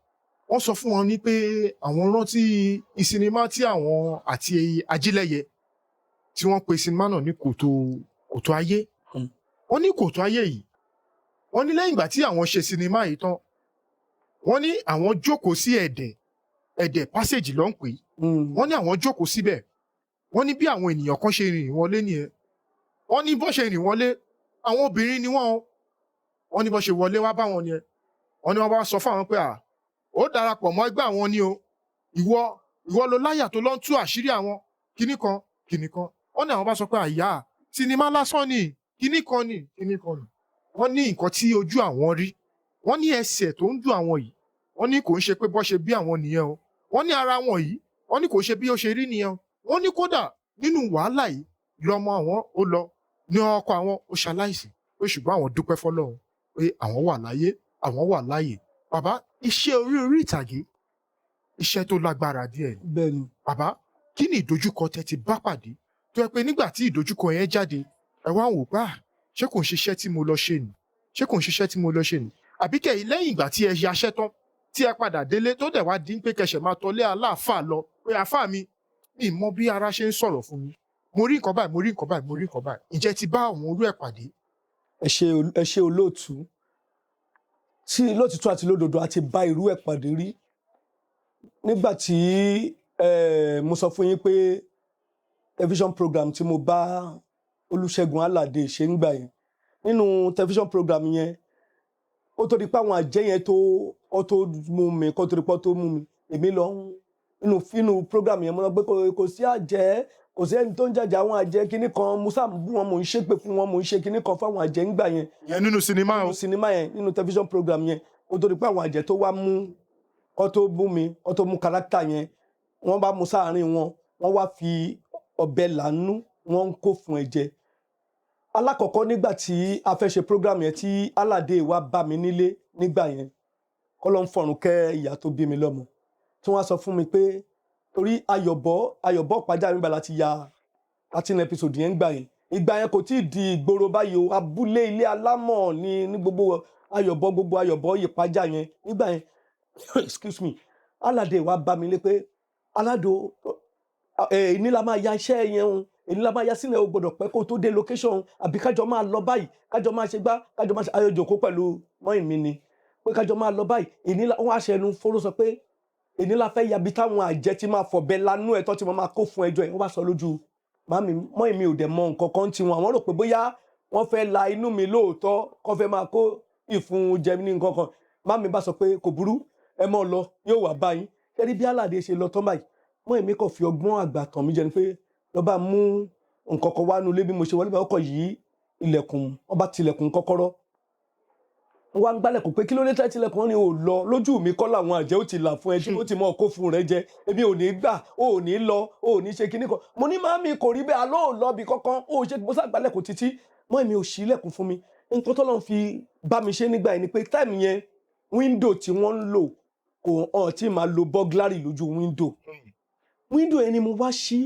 wọ́n sọ fún wọn ní pé àwọn rántí ìsinimá tí àwọn àti Ajílẹ̀yẹ tí wọ́n pe sinimá náà ní Kòtò Ayé. Wọ́n ní Kòtò Ayé yìí, wọ́n ní lẹ́yìn ìgbà tí àwọn ṣe sinimá yìí tán, wọ́n ní àwọn jókòó sí Ẹ̀dẹ̀ Passage ló ń pè é. Wọ́n ní àwọn jókòó síbẹ̀, wọ́n ní bí àwọn ènìyàn kan ṣe rìn wọlé nìyẹn. Wọ́n ní bó ṣe rìn wọlé, àwọn obìnrin ni wọ́n ní bó ṣe wọlé wá bá wọn nìyẹn. Wọ́n ní wọ́n bá sọ fún àwọn pé ó darapọ̀ mọ́ ẹgbẹ́ àwọn ni o, ìwọ ló láyà tó lọ ń tú àṣírí àwọn kíní kan. Wọ́n ní àwọn bá sọ pé sinimá lásán ni kíní kan ni. Wọ́n ní nǹkan tí ojú àwọn rí, wọ́n ní ẹsẹ̀ tó ń dùn àwọn yìí, wọ́n ní kò ń ṣe pé bó ṣe bí àwọn nìyẹn o, wọ́n ní ara wọn yìí, wọ́n ní kò ṣe bí ó ṣe rí nìyẹn o, wọ́n ní kódà nínú wàhálà yìí lọ́mọ àwọn ó lọ, ní ọkọ àwọn ó ṣaláìsí, pé ṣùgbọ́n àwọn dúpẹ́ fọ́lọ́run pé àwọn wà láyé, àwọn wà láàyè. Bàbá, iṣẹ́ orí ìtàgé, iṣẹ́ tó lágbára díẹ̀ ni. Bẹ́ẹ̀ni. Bàbá, kí ni ìdojúkọ tẹ́ ti bá pàdé tó yẹ pé nígbà tí ìdojúkọ yẹn jáde, ẹ wá wò pé ṣé kò ń ṣiṣẹ́ tí mo lọ ṣe ni? Àbí kẹ̀yìn lẹ́yìn ìgbà tí ẹ yaṣẹ́ tán, tí ẹ padà délé tó dẹ̀ wá dín pé kẹsẹ̀ máa tọ́lé aláàfáà lọ pé àfáà mi mọ bí ara ṣe ń sọ̀rọ̀ fún mi, mo rí nǹkan báyìí, ǹjẹ́ ti bá àwọn orú ẹ̀ pàdé? Ẹ ṣé olóòtú, tí lótìtọ́ àti lódodo àti bá irú ẹ̀ pàdé rí. Nígbà tí mo sọ fún yín pé television program tí mo bá Olúṣẹ́gun Aládé ṣe ń gbà yẹn, nínú television program yẹn, ó tó di pé àwọn àjẹ́ yẹn tó mú mi, kó tó di pé ó tó mú mi, èmi lọ nínú program yẹn mo lọ pé kò sí àjẹ́, kò sí ẹni tó ń jàjà àwọn àjẹ́ kíní kan, musa bú wọn, mò ń ṣépè fún wọn, mò ń ṣe kíní kan fáwọn àjẹ́ ń gbà yẹn. Yẹn nínú sinimá yẹn, nínú television program yẹn, ó tó di pé àwọn àjẹ́ tó wá mú, kó tó bú mi, kó tó mú kárátà yẹn, wọ́n bá mú sáàárín wọn, wọ́n wá fi ọ̀bẹ làánú, wọ́n ń kó fún ẹ̀jẹ̀. Alákọ̀ọ́kọ́ nígbà tí a fẹ́ ṣe program yẹn tí Aládé wá bá mi nílé nígbà yẹn, k'Ọlọ́run fọ̀run kẹ́ ìyá tó bí mi lọ́mọ, tí wọ́n á sọ fún mi pé torí Ayọ̀bọ̀ Pàjá mi bá láti ya 13 episode yẹn gbà yẹn, ìgbà yẹn kò tí ì di ìgboro báyìí o, abúlé ilé alámọ̀ ní gbogbo Ayọ̀bọ̀ Ìpàjá yẹn nígbà yẹn excuse me. Aládé wá bá mi lé pé Aládò ní la máa ya iṣẹ́ yẹn o, èyí la máa ya sílẹ̀, o gbọ́dọ̀ pẹ́ kó tó dé location, àbí kájọ máa lọ báyìí, kájọ máa ṣe gbá, kájọ máa ṣe ayọ̀jòkó pẹ̀lú mọ́ìn mi ni pé kájọ máa lọ báyìí. Wọ́n á ṣe ẹnu fóró sọ pé èyí la fẹ́ yabi táwọn àjẹ́ ti máa fọ̀bẹ lanú ẹ̀ tó ti máa kó fún ẹjọ́ ẹ̀. Wọ́n bá sọ lójú mọ́ìn mi ò dẹ̀ mọ nǹkan kan tí wọn, àwọn rò pé bóyá wọ́n fẹ́ la inú mi lóòótọ́, kó fẹ́ máa kó ìfun jẹ ní nǹkan kan màmí bá sọ pé kò burú ẹ mọ́ lọ yóò wá bá yín kẹ́rí bí Aládé ṣe lọ tán báyìí mọ́ èmi kàn fi ọgbọ́n àgbà tàn mí jẹ ni pé lọ́ bá mú nǹkan kan wá nulẹ̀ bí mo ṣe wọlé bá ọkọ̀ yìí ilẹ̀kùn wọ́n bá tilẹ̀kùn kọ́kọ́rọ́ wọ́n wá ń gbálẹ̀kùn pé kí ló dé tẹ́ tilẹ̀kùn wọn ni ò lọ lójú mi kọ́ làwọn àjẹ́ ó ti là fún ẹ tí ó ti mọ ọkọ̀ fún rẹ jẹ èmi ò ní gbà ò ní lọ ò ní ṣe kinní kan mo ní màmí kò rí bẹ́ẹ̀ àlọ́ ò lọ bí kankan ó ṣe mo ṣàgbálẹ̀kùn títí mọ́ èmi ò ṣí ilẹ̀kùn fún mi nǹkan tó lọ́n fi bá mi ṣe nígbà yẹn ni pé táìmù yẹn wíńdò tí wọ́n ń lò kò hàn tí màá lo bọ́gláàrì lójú wíńdò yẹn ni mo wá ṣí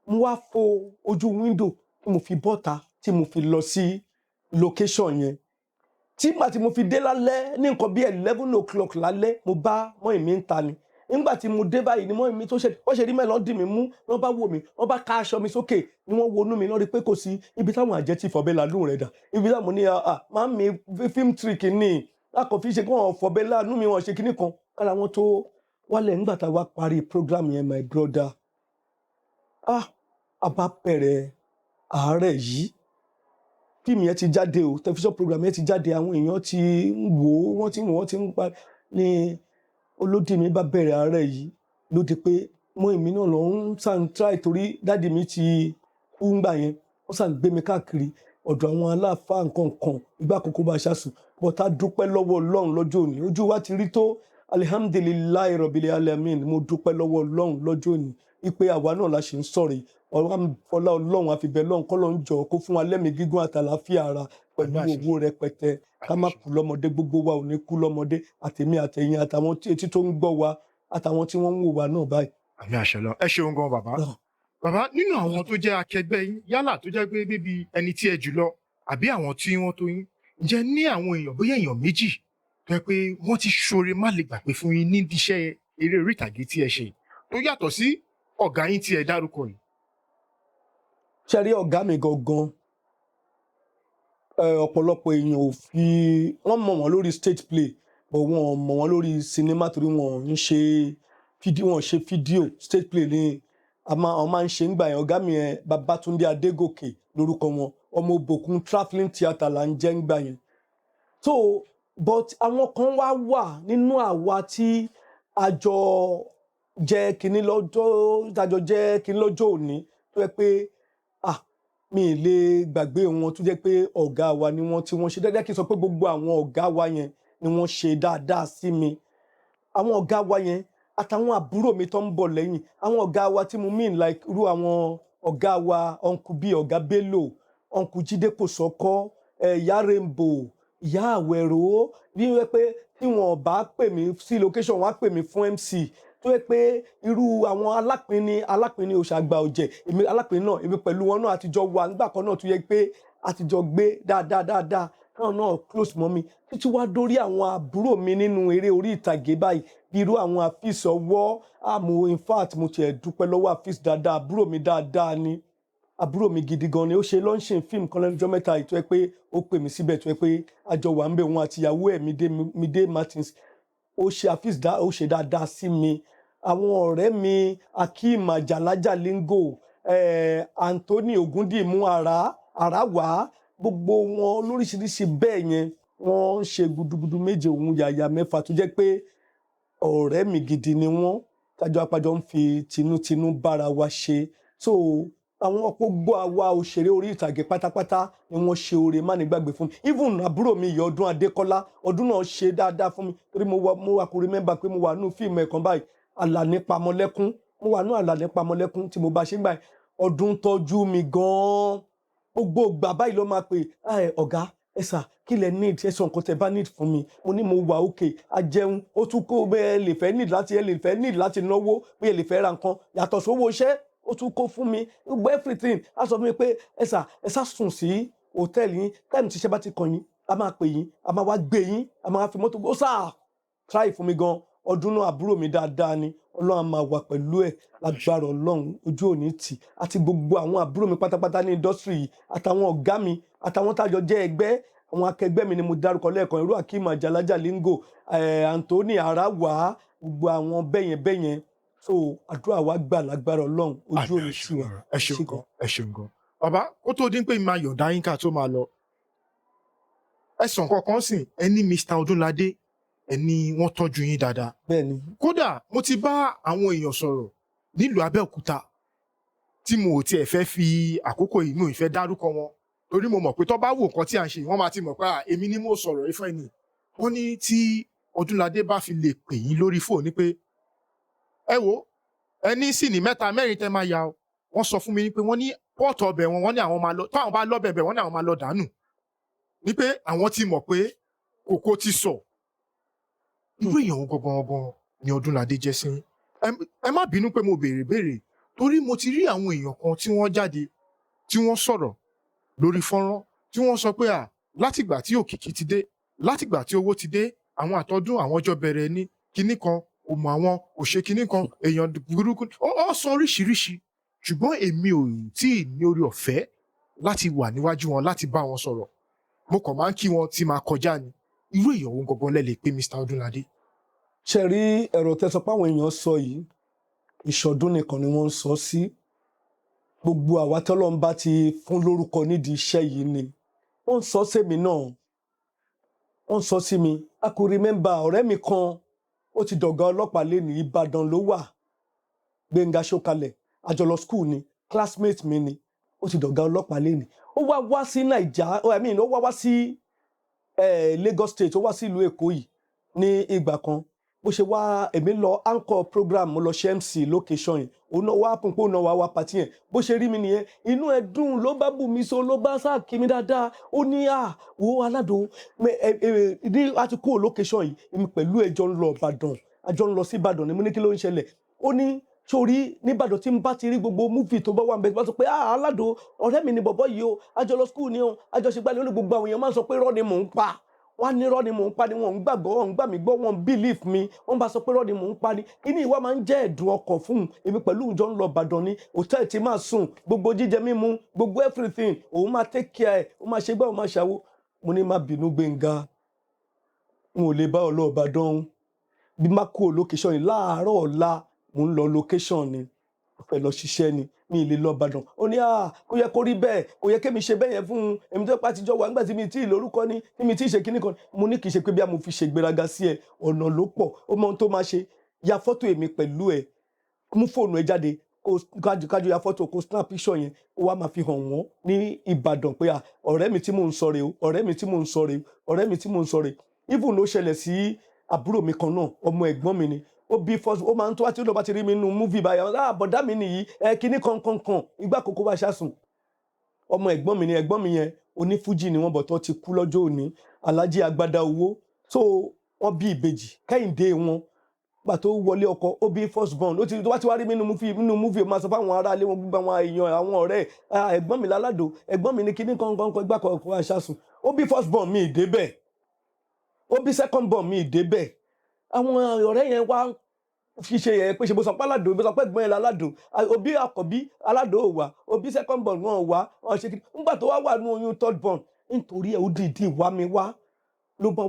mo wá fo ojú wíńdò tí mo fi bọ́ta tí mo fi lọ sí location yẹn tígbà tí mo fi dé lálẹ́ ní nǹkan bí 11 o'clock lálẹ́ mo bá mọ́ èmi ń ta ni nígbà tí mo dé báyìí ni mọ́ èmi tó ṣe wọ́n ṣe rí mẹ́lọ́n dì mí mú wọ́n bá wò mí wọ́n bá ká aṣọ mi sókè ni wọ́n wonú mi lọ́rí pé kò sí ibi táwọn àjẹ́ ti fọ̀bẹ́ lánú rẹ̀ dà ibi táwọn ní máa mi film trick ní lákọ̀ fi ṣe kí wọ́n fọ̀bẹ́ lánú mi wọ́n ṣe kíní kan kára wọn tó wálẹ̀ nígbà tá a wá parí program yẹn my brother a bá bẹ̀rẹ̀ àárẹ̀ yìí fíìmù yẹn ti jáde o tẹlifíṣàn program yẹn ti jáde àwọn èèyàn ti ń wò ó wọ́n ti ń pa ní olódì mi bá bẹ̀rẹ̀ àárẹ̀ yìí ló di pé mọ́ èmi náà lọ ń sàn try torí dáàdì mi ti kú ńgbà yẹn wọ́n sàn gbé mi káàkiri ọ̀dọ̀ àwọn aláàfáà nǹkan kan ìgbà àkókò bá aṣáṣù bọ́tà dúpẹ́ lọ́wọ́ Ọlọ́run lọ́jọ́ òní ojú wa ti rí tó alihamdulilayi rọ̀bìlẹ̀ alamin mo dúpẹ́ lọ́wọ́ Ọlọ́run lọ́jọ́ òní wípé àwa náà la ṣe ń sọ̀rọ̀ ọlá Ọlọ́run àfibẹ̀ lọ́run kọ́ ló ń jọ kó fún wa lẹ́mìí gígùn àtàlàáfíà ara pẹ̀lú owó rẹpẹtẹ ká má kú lọ́mọdé gbogbo wa ò ní kú lọ́mọdé àtèmi àtẹ̀yìn àtàwọn etí tó ń gbọ́ wa àtàwọn tí wọ́n ń wò wá náà báyìí. àmì àṣẹ lọ ẹ ṣeun gan bàbá nínú àwọn tó jẹ́ akẹgbẹ́ yín yálà tó jẹ́ pé bíbí ẹni tí ẹ jùlọ àbí àwọn tí wọ́n tó yín ǹjẹ́ ní àwọn èèyàn bóyá èèyàn méjì tó yẹ pé wọ́n ti ṣoore má lè gbàgbé fún yín nídìí iṣẹ́ eré orí ìtàgé tí ẹ ṣe tó yàtọ̀ sí ọ̀gá yín tí ẹ dárúkọ yìí. ṣe rí ọ̀gá mi gangan ọ̀pọ̀lọpọ̀ èèyàn ò fi wọ́n mọ̀ wọ́n lórí stage play but wọ́n mọ̀ wọ́n lórí sinimá torí wọ́n ń ṣe fídíò stage play ní àwọn máa ń ṣe ńgbà yẹn ọ̀gá mi yẹn Babátúndé Adégòkè lórúkọ wọn ọmọ Òbòkun travelling theatre là ń jẹ́ ńgbà yẹn so but àwọn kan wá wà nínú àwa tí àjọ jẹ́ kínní lọ́jọ́ òní tó yẹ pé mi ì lè gbàgbé wọn tó jẹ́ pé ọ̀gá wa ni wọ́n tí wọ́n ṣe dáadáa kí n sọ pé gbogbo àwọn ọ̀gá wa yẹn ni wọ́n ṣe dáadáa sí mi àwọn ọ̀gá wa yẹn àtàwọn àbúrò mi tó ń bọ̀ lẹ́yìn àwọn ọ̀gá wa tí mo mean like irú àwọn ọ̀gá wa uncle bíi ọ̀gá Bello uncle Jídé Kòsọ́kọ́ ìyá Rainbow ìyá Àwẹ̀rò bí wọ́n pé tí wọ́n bá pè mí sí location wọ́n á pè mí fún MC tó yẹ pé irú àwọn alápínní òṣàgbà ọ̀jẹ̀ èmi alápínní náà èmi pẹ̀lú wọn náà àtijọ́ wà nígbà kan náà tó yẹ pé àtijọ́ gbé dáadáa káwọn náà close mọ́ mi títí wá dórí àwọn àbúrò mi nínú eré orí ìtàgé báyìí bí irú àwọn Afeez Ọwọ́ àmọ́ in fact mo tiẹ̀ dúpẹ́ lọ́wọ́ Afeez dáadáa àbúrò mi dáadáa ni àbúrò mi gidi gan ni ó ṣe launching film kan lẹ́nujọ́ mẹ́ta yìí tó yẹ pé ó pè mí síbẹ̀ tó yẹ pé àjọ wà ń bẹ̀ wọn àtìyàwó ẹ̀ Mide Martins ó ṣe Afeez ó ṣe dáadáa sí mi àwọn ọ̀rẹ́ mi Akeem Ajalaja Lingo Anthony Ogundimu Arawa gbogbo wọn lóríṣiríṣi bẹ́ẹ̀ yẹn wọ́n ń ṣe gudugudu méje òun yàyà mẹ́fà tó jẹ́ pé ọ̀rẹ́ mi gidi ni wọ́n tájọ́ apájọ́ ń fi tinútinú bára wa ṣe so àwọn gbogbo àwa òṣèré orí ìtàgé pátápátá ni wọ́n ṣe oore má ní gbàgbé fún mi even àbúrò mi yìí Ọdún Adékọ́lá ọdún náà ṣe dáadáa fún mi torí mo wà kò remember pé mo wà nínú fíìmù ẹ̀kan báyìí Àlàní Pamọ́lẹ́kún mo wà ní Àlàní Pamọ́lẹ́kún tí mo bá ṣe ń gbà Ọdún tọ́jú mi gan-an gbogbo ìgbà báyìí ló máa pè ọ̀gá ẹ̀sà kí lẹ need ẹ̀sọ̀ nǹkan tẹ bá need fún mi mo ní mo wà òkè ajẹun ó tún kó bẹ́ẹ̀ lè fẹ́ need láti náwó bí ẹ lè fẹ́ ra nǹkan yàtọ̀ sówó iṣẹ́ ó tún kó fún mi gbogbo everything á sọ fún mi pé ẹ̀sà sùn sí hòtẹ́ẹ̀lì yín táìmù tíṣẹ́ bá ti kàn yín a máa pè yín a máa wá gbé yín a máa fi mọ́tò ó sáà try fún mi gan ọdún náà àbúrò mi dáadáa ni Ọlọ́run á máa wà pẹ̀lú ẹ̀ lágbára Ọlọ́run ojú òní tì àti gbogbo àwọn àbúrò mi pátápátá ní industry yìí àtàwọn ọ̀gá mi àtàwọn tájọ jẹ́ ẹgbẹ́ àwọn akẹgbẹ́ mi ni mo dárúkọ lẹ́ẹ̀kan irú Akeem Ajalaja Lingo Anthony Arawa gbogbo àwọn bẹ́yẹn so àdúrà wa gbà lágbára Ọlọ́run ojú òní tì wá. ẹ ṣeun gan bàbá ó tó dín pé máa yọ̀ǹda yín ká tó máa lọ ẹ̀sùn kankan sìn ẹni Mr. Ọdúnládé ẹni wọ́n tọ́jú yín dáadáa. bẹ́ẹ̀ni. Kódà mo ti bá àwọn èèyàn sọ̀rọ̀ nílùú Abẹ́òkúta tí mo ò tiẹ̀ fẹ́ fi àkókò yìí mi ò fẹ́ dárúkọ wọn torí mo mọ̀ pé tó bá wò nǹkan tí à ń ṣe wọ́n máa ti mọ̀ pé èmi ni mo sọ̀rọ̀ ifá ẹni. Wọ́n ní tí Ọdúnládé bá fi lè pè yín lórí fóònù pé ẹ wo ẹni sì ní 3 4 tẹ́ máa ya o. Wọ́n sọ fún mi pé wọ́n ní pọ́ọ̀tù ọbẹ̀ wọn ní àwọn máa lọ táwọn bá lọ́bẹ̀ bẹ̀ wọ́n ní àwọn máa lọ dànù ní pé àwọn ti mọ̀ pé kòkó ti sọ. Irú èèyàn wo gangan ni Ọdúnládé jẹ́ sí yín? Ẹ má bínú pé mo béèrè torí mo ti rí àwọn èèyàn kan tí wọ́n jáde tí wọ́n sọ̀rọ̀ lórí fọ́nrán tí wọ́n sọ pé látìgbà tí òkìkí ti dé látìgbà tí owó ti dé àwọn àtọdún àwọn ọjọ́ bẹ̀rẹ̀ ní kinní kan kò mọ àwọn kò ṣe kinní kan èèyàn burúkú ó sọ oríṣiríṣi ṣùgbọ́n èmi ò tí ì ní orí ọ̀fẹ́ láti wà níwájú wọn láti bá wọn sọ̀rọ̀ mo kàn máa ń kí wọn tí máa kọjá ni. Irú èèyàn wo gangan lẹ lè pè Mr. Ọdúnládé? ṣe rí ẹ̀rọ tẹ́sọ páwọn èèyàn sọ yìí ìṣọ̀dún nìkan ni wọ́n ń sọ sí. Gbogbo àwa tọ́lọ́run bá ti fún lórúkọ nídìí iṣẹ́ yìí ni wọ́n ń sọ sẹ́mi náà wọ́n ń sọ sí mi. I could remember ọ̀rẹ́ mi kan ó ti dọ̀gá ọlọ́pàá lé ní Ìbàdàn ló wà Gbénga Ṣókalẹ̀ àjọlọ school ni classmate mi ni ó ti dọ̀gá ọlọ́pàá lé ní. Ó wá sí Naija ó wá sí Lagos State ó wá sí ìlú Èkó yìí ní ìgbà kan bó ṣe wá èmi lọ anchor program mo lọ ṣe MC location yìí òun náà wá pòǹpò náà wá pàtí yẹn bó ṣe rí mi nìyẹn inú ẹ̀ dùn ló bá bù mí so ló bá sáàkì mi dáadáa ó ní wo aládùn ní àti kúrò location yìí èmi pẹ̀lú ẹjọ́ ń lọ Ìbàdàn àjọ ń lọ sí Ìbàdàn ni mo ní kí ló ń ṣẹlẹ̀ ó ní sórí nìbàdàn tí n bá ti rí gbogbo múfì tó bá wà nbẹ bá sọ pé aládùn ọ̀rẹ́ mi ni bọ̀bọ̀ yìí o àjọ lọ skul ni o àjọ ṣe gbálẹ̀ ó ní gbogbo àwọn èèyàn máa ń sọ pé rọ́ ni mò ń pa wọ́n á ní rọ́ ni mò ń pa ni wọ́n ń gbàgbọ́ wọ́n ń gbà mí gbọ́ wọ́n ń believe mi wọ́n bá sọ pé rọ́ ni mò ń pa ni kíní ìwà máa ń jẹ́ ẹ̀dùn ọkàn fún èmi pẹ̀lú ìjọ ń lọ Ìbàdàn ní hòtẹ́ẹ̀lì tí máa sùn gbogbo jíjẹ mímu gbogbo everything òun máa take care ẹ̀ òun máa ṣe gbá òun máa ṣàwo mo ní má bínú Gbénga n ò lè bá ọ lọ Ìbàdàn bí má kú location yìí láàárọ̀ ọ̀la mò ń lọ location ni mo fẹ́ lọ ṣiṣẹ́ ni mi ì lè lọ Ìbàdàn ó ní kó yẹ kó rí bẹ́ẹ̀ kò yẹ kémi ṣe bẹ́ẹ̀ yẹn fún un èmi tó pa àtijọ́ wà nígbà tí mi tí ì lórúkọ ní tí mi tí ì ṣe kíní kan mo ní kì í ṣe pé bí a mo fi ṣègbéraga sí ẹ ọ̀nà ló pọ̀ ó mọ ohun tó máa ṣe ya fọ́tò èmi pẹ̀lú ẹ mú fóònù ẹ jáde kájọ ya fọ́tò kó snap picture yẹn ó wá máa fi hàn wọ́n ní Ìbàdàn pé ọ̀rẹ́ mi tí mò ń sọ rè o ọ̀rẹ́ mi tí mò ń sọ rè o ọ̀rẹ́ mi tí mò ń sọ rè even ló ṣẹlẹ̀ sí àbúrò mi kan náà ọmọ ẹ̀gbọ́n mi ni ó bí first ó máa ń tó wá tí ó lọ bá ti rí mi nínú múvì báyà bọ̀dá mi nìyí kíní kankankan ìgbà kókó bá ṣàsùn ọmọ ẹ̀gbọ́n mi ni ẹ̀gbọ́n mi yẹn onífújì ni wọ́n bọ̀ tó ti kú lọ́jọ́ òní Alhaji Agbada Owó so wọ́n bí ìbejì Kẹ́hìndé wọn gbà tó wọlé ọkọ ó bí first born ó ti tó wá ti wá rí mi nínú múvì ó máa sọ fáwọn aráalé wọn gbogbo àwọn èèyàn àwọn ọ̀rẹ́ ẹ̀gbọ́n mi láládò ẹ̀gbọ́n mi ni kíní kankankan ìgbà kókó bá ṣàsùn ó bí first born mi ìdébẹ̀ ó bí second born mi ìdébẹ̀ àwọn ọ̀rẹ́ yẹn wá fi ṣe yẹ pé ṣe bó sọ pé aládùn bó sọ pé ẹ̀gbọ́n yẹn aládùn òbí àkọ́bí aládùn ò wá òbí second born wọn ò wá wọn ṣe kí nígbà tó wá ní oyún third born nítorí ẹ̀ ó dìídì wá mi wá ló bá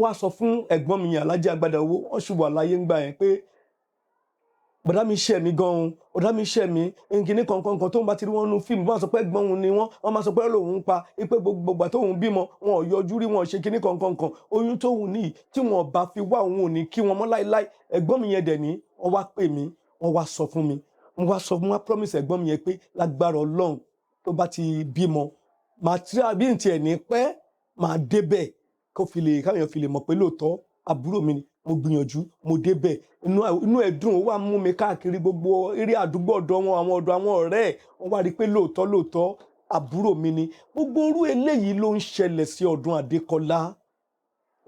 wá sọ fún ẹ̀gbọ́n mi yẹn Alhaji Agbada Owó wọ́n ṣùgbọ́n àlàyé ń gbà yẹn pé bọ̀dá mi ṣẹ̀ mí gan-an bọ̀dá mi ṣẹ̀ mí nkíní kankan tó ń bá ti rí wọn nu fíìmù wọ́n sọ pé ẹ̀gbọ́n òun ni wọ́n máa sọ pé lòun ń pa pé gbogbo tóun bímọ wọn ò yọjú rí wọn ò ṣe kíní kankan oyún tóun níyì tí wọn bá fi wá òun ò ní kí wọn mọ́ láíláí ẹ̀gbọ́n mi yẹn dẹ̀ ní wọ́n wá pè mí wọ́n wá sọ fún mi wọ́n wá promise ẹ̀gbọ́n mi yẹn pé lágbára Ọlọ́run tó bá ti bímọ màá tí àbí ntì ẹ̀ ní pẹ́ màá débẹ̀ káwọn fi lè mọ̀ pé lóòótọ́ àbúrò mi ni mo gbìyànjú mo débẹ̀ inú ẹ̀ dùn ó wà mú mi káàkiri gbogbo eré àdúgbò ọ̀dọ̀ wọn àwọn ọ̀rẹ́ ẹ̀ wọ́n wá rí i pé lóòótọ́ àbúrò mi ni gbogbo orú eléyìí ló ń ṣẹlẹ̀ sí Ọdún Adékọlá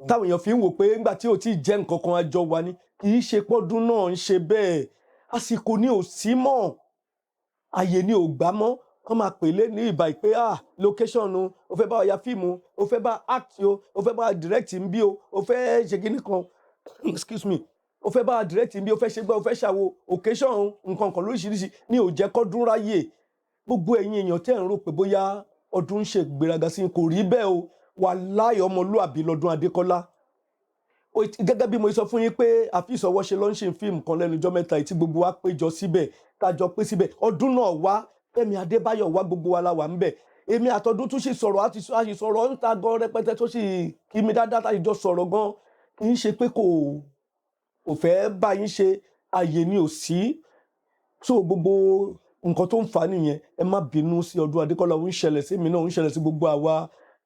táwọn èèyàn fi ń wò pé nígbà tí ò tí ì jẹ́ nǹkan kan àjọ wa ni kì í ṣe pọ́dún náà ń ṣe bẹ́ẹ̀ àsìkò ni ò sí mọ́ àyè ni ò gbà mọ́ wọ́n máa pè lé ní ìbà pé location o ó fẹ́ bá wa ya fíìmù ó fẹ́ bá act o ó fẹ́ bá wa direct ń bí o ó fẹ́ ṣe kíní kan excuse me ó fẹ́ bá wa direct ń bí o fẹ́ ṣe gbá o fẹ́ ṣàwo occasion nǹkan kan lóríṣiríṣi ní ò jẹ́ kọ́dún ráyè gbogbo ẹ̀yin èèyàn tẹ́ ń rò pé bóyá Ọdún ń ṣe gbéraga sí kò rí bẹ́ẹ̀ o wàláhì ọmọlúàbí lọ́dún Adékọlá gẹ́gẹ́ bí mo sọ fún yín pé àfisọwọ́ ṣe launching fíìmù kan lẹ́nu ọjọ́ mẹ́ta tí gbogbo wa péjọ síbẹ̀ kájọ pé síbẹ̀ Ọdún náà wá Fẹ́mi Adébáyọ̀ wá gbogbo wa la wà ńbẹ̀ èmi àtọdún tún ṣe sọ̀rọ̀ àti sọ̀rọ̀ ń ta gan rẹpẹtẹ tó sì kí mi dáadáa tá ìjọ sọ̀rọ̀ gan kì í ṣe pé kò fẹ́ bá yín ṣe àyè ni ò sí so gbogbo nǹkan tó ń fà á nìyẹn ẹ má bínú sí Ọdún Adékọ́lá ó ń ṣẹlẹ̀ sí mi náà ó ń ṣẹlẹ̀ sí gbogbo àwa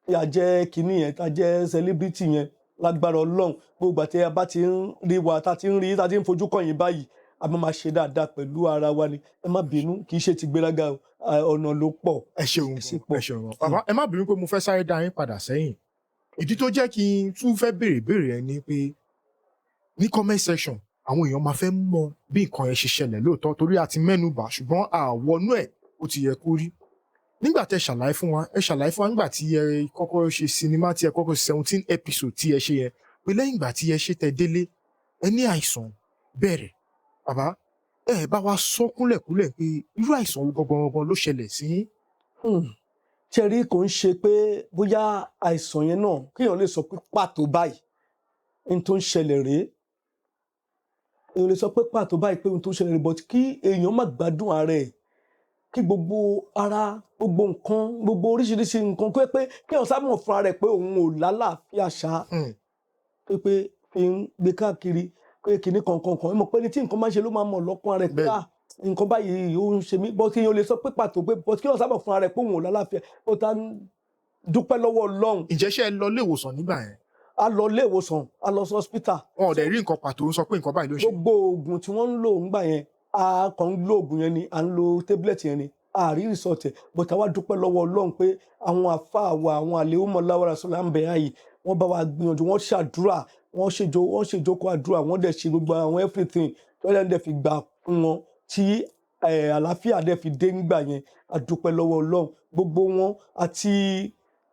tí a jẹ́ kinní yẹn tá a jẹ́ celebrity yẹn lágbára Ọlọ́run gbogbo àti a bá ti ń rí wa tá a ti ń fojú kàn yín báyìí a máa ṣe dáadáa pẹ̀lú ara wa ni ẹ má bínú kì í ṣe ti gbéraga ọ̀nà ló pọ̀. ẹ ṣeun bàbá ẹ má bínú pé mo fẹ́ sáré dá yín padà sẹ́yìn ìdí tó jẹ́ kí n tún fẹ́ béèrè ẹ ni pé ní comment section àwọn èèyàn máa fẹ́ mọ bí nǹkan yẹn ṣe ṣẹlẹ̀ lóòótọ́ torí a ti mẹ́nubà ṣùgbọ́n àwọnú ẹ̀ ó ti yẹ kó rí nígbà tẹ́ ṣàlàyé fún wa nígbà tí ẹ kọ́kọ́ ṣe sinimá tí ẹ kọ́kọ́ 17 episode tí ẹ ṣe yẹn pé lẹ́yìn ìgbà tí ẹ ṣe tẹ́ délé ẹ ní àìsàn bẹ̀rẹ̀ bàbá ẹ bá wa sọ kúnlẹ̀kúnlẹ̀ pé irú àìsàn gangan ló ṣẹlẹ̀ sí. ṣe rí kò ń ṣe pé bóyá àìsàn yẹn náà kéèyàn lè sọ pé pàtó báyìí ohun tó ń ṣẹlẹ̀ rèé èèyàn lè sọ pé pàtó báyìí pé ohun tó ń ṣẹlẹ̀ rèé but kí èèyàn má gbádùn ara ẹ̀ kí gbogbo ara gbogbo nǹkan gbogbo oríṣiríṣi nǹkan pé kéèyàn sábà fún ara ẹ̀ pé òun ò lálàáfíà ṣá pé fi ń gbé káàkiri pé kìíní kankan ẹ mọ̀ pé ní tí nǹkan máa ń ṣe ló máa mọ̀ lọ́kàn rẹ̀ pé nǹkan báyìí ó ń ṣe mí bọ́ kí yóò lè sọ pé pàtó pé bọ́ kí yóò sábà fún ara rẹ̀ pé òun ò lálàáfíà ó ta dúpẹ́ lọ́wọ́ Ọlọ́run. ǹjẹ́ ṣé ẹ lọ ilé ìwòsàn nígbà yẹn. a lọ ilé ìwòsàn a lọ sí hospital. wọn ò dẹ̀ rí nǹkan pàtó ń sọ pé nǹkan báyìí ló ṣe. gbogbo oògùn tí wọ́n ń lò ńgbà yẹn a kàn ń lo oògùn yẹn ni à ń lo tablet yẹn ni àrí resort ẹ̀ but àwa dúpẹ́ lọ́wọ́ Ọlọ́run pé àwọn àfáà wa àwọn àlèhùnmọ́ láwàrà sọ́lá ń bẹ̀ ayì wọ́n bá wa gbìyànjú wọ́n ṣàdúrà wọ́n ṣèjókòó àdúrà wọ́n dẹ̀ ṣe gbogbo àwọn everything tí wọ́n dẹ̀ fi gbà fún wọn tí àlàáfíà dẹ̀ fi dé nígbà yẹn a dúpẹ́ lọ́wọ́ Ọlọ́run gbogbo wọn àti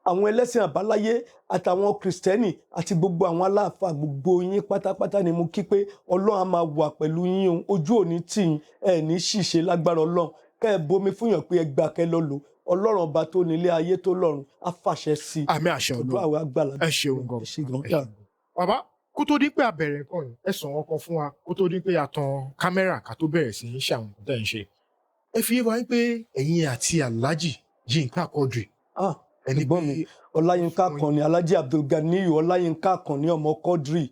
àwọn ẹlẹ́sìn àbáláyé àtàwọn kìrìsìtẹ́nì àti gbogbo àwọn aláàfáà gbogbo yín pátápátá ni mo kí pé Ọlọ́run á máa wà pẹ̀lú yín ojú òní tì yín ẹ̀ ní ṣìṣe lágbára Ọlọ́run kẹ́ ẹ bomi fún yàn pé ẹ gbà kẹ́ lọ lò Ọlọ́run ọba tó nílé ayé tó lọ́run á fàṣẹ sí i. àmì àṣẹ Ọlọ́run ẹ ṣeun gan. bàbá kó tó di pé a bẹ̀rẹ̀ nǹkan yìí ẹ sàn ọkàn fún wa kó tó di pé a tan kámẹ́rà ká tó bẹ̀rẹ̀ sí í ṣe àwọn nǹkan tẹ́ ẹ̀ ń ṣe ẹ fi wá pé ẹ̀yin àti Alhaji Yinka Quadri. ẹ̀gbọ́n mi Ọláyínká Àkànní Alhaji Abdulganiyu Ọláyínká Àkànní ọmọ Quadri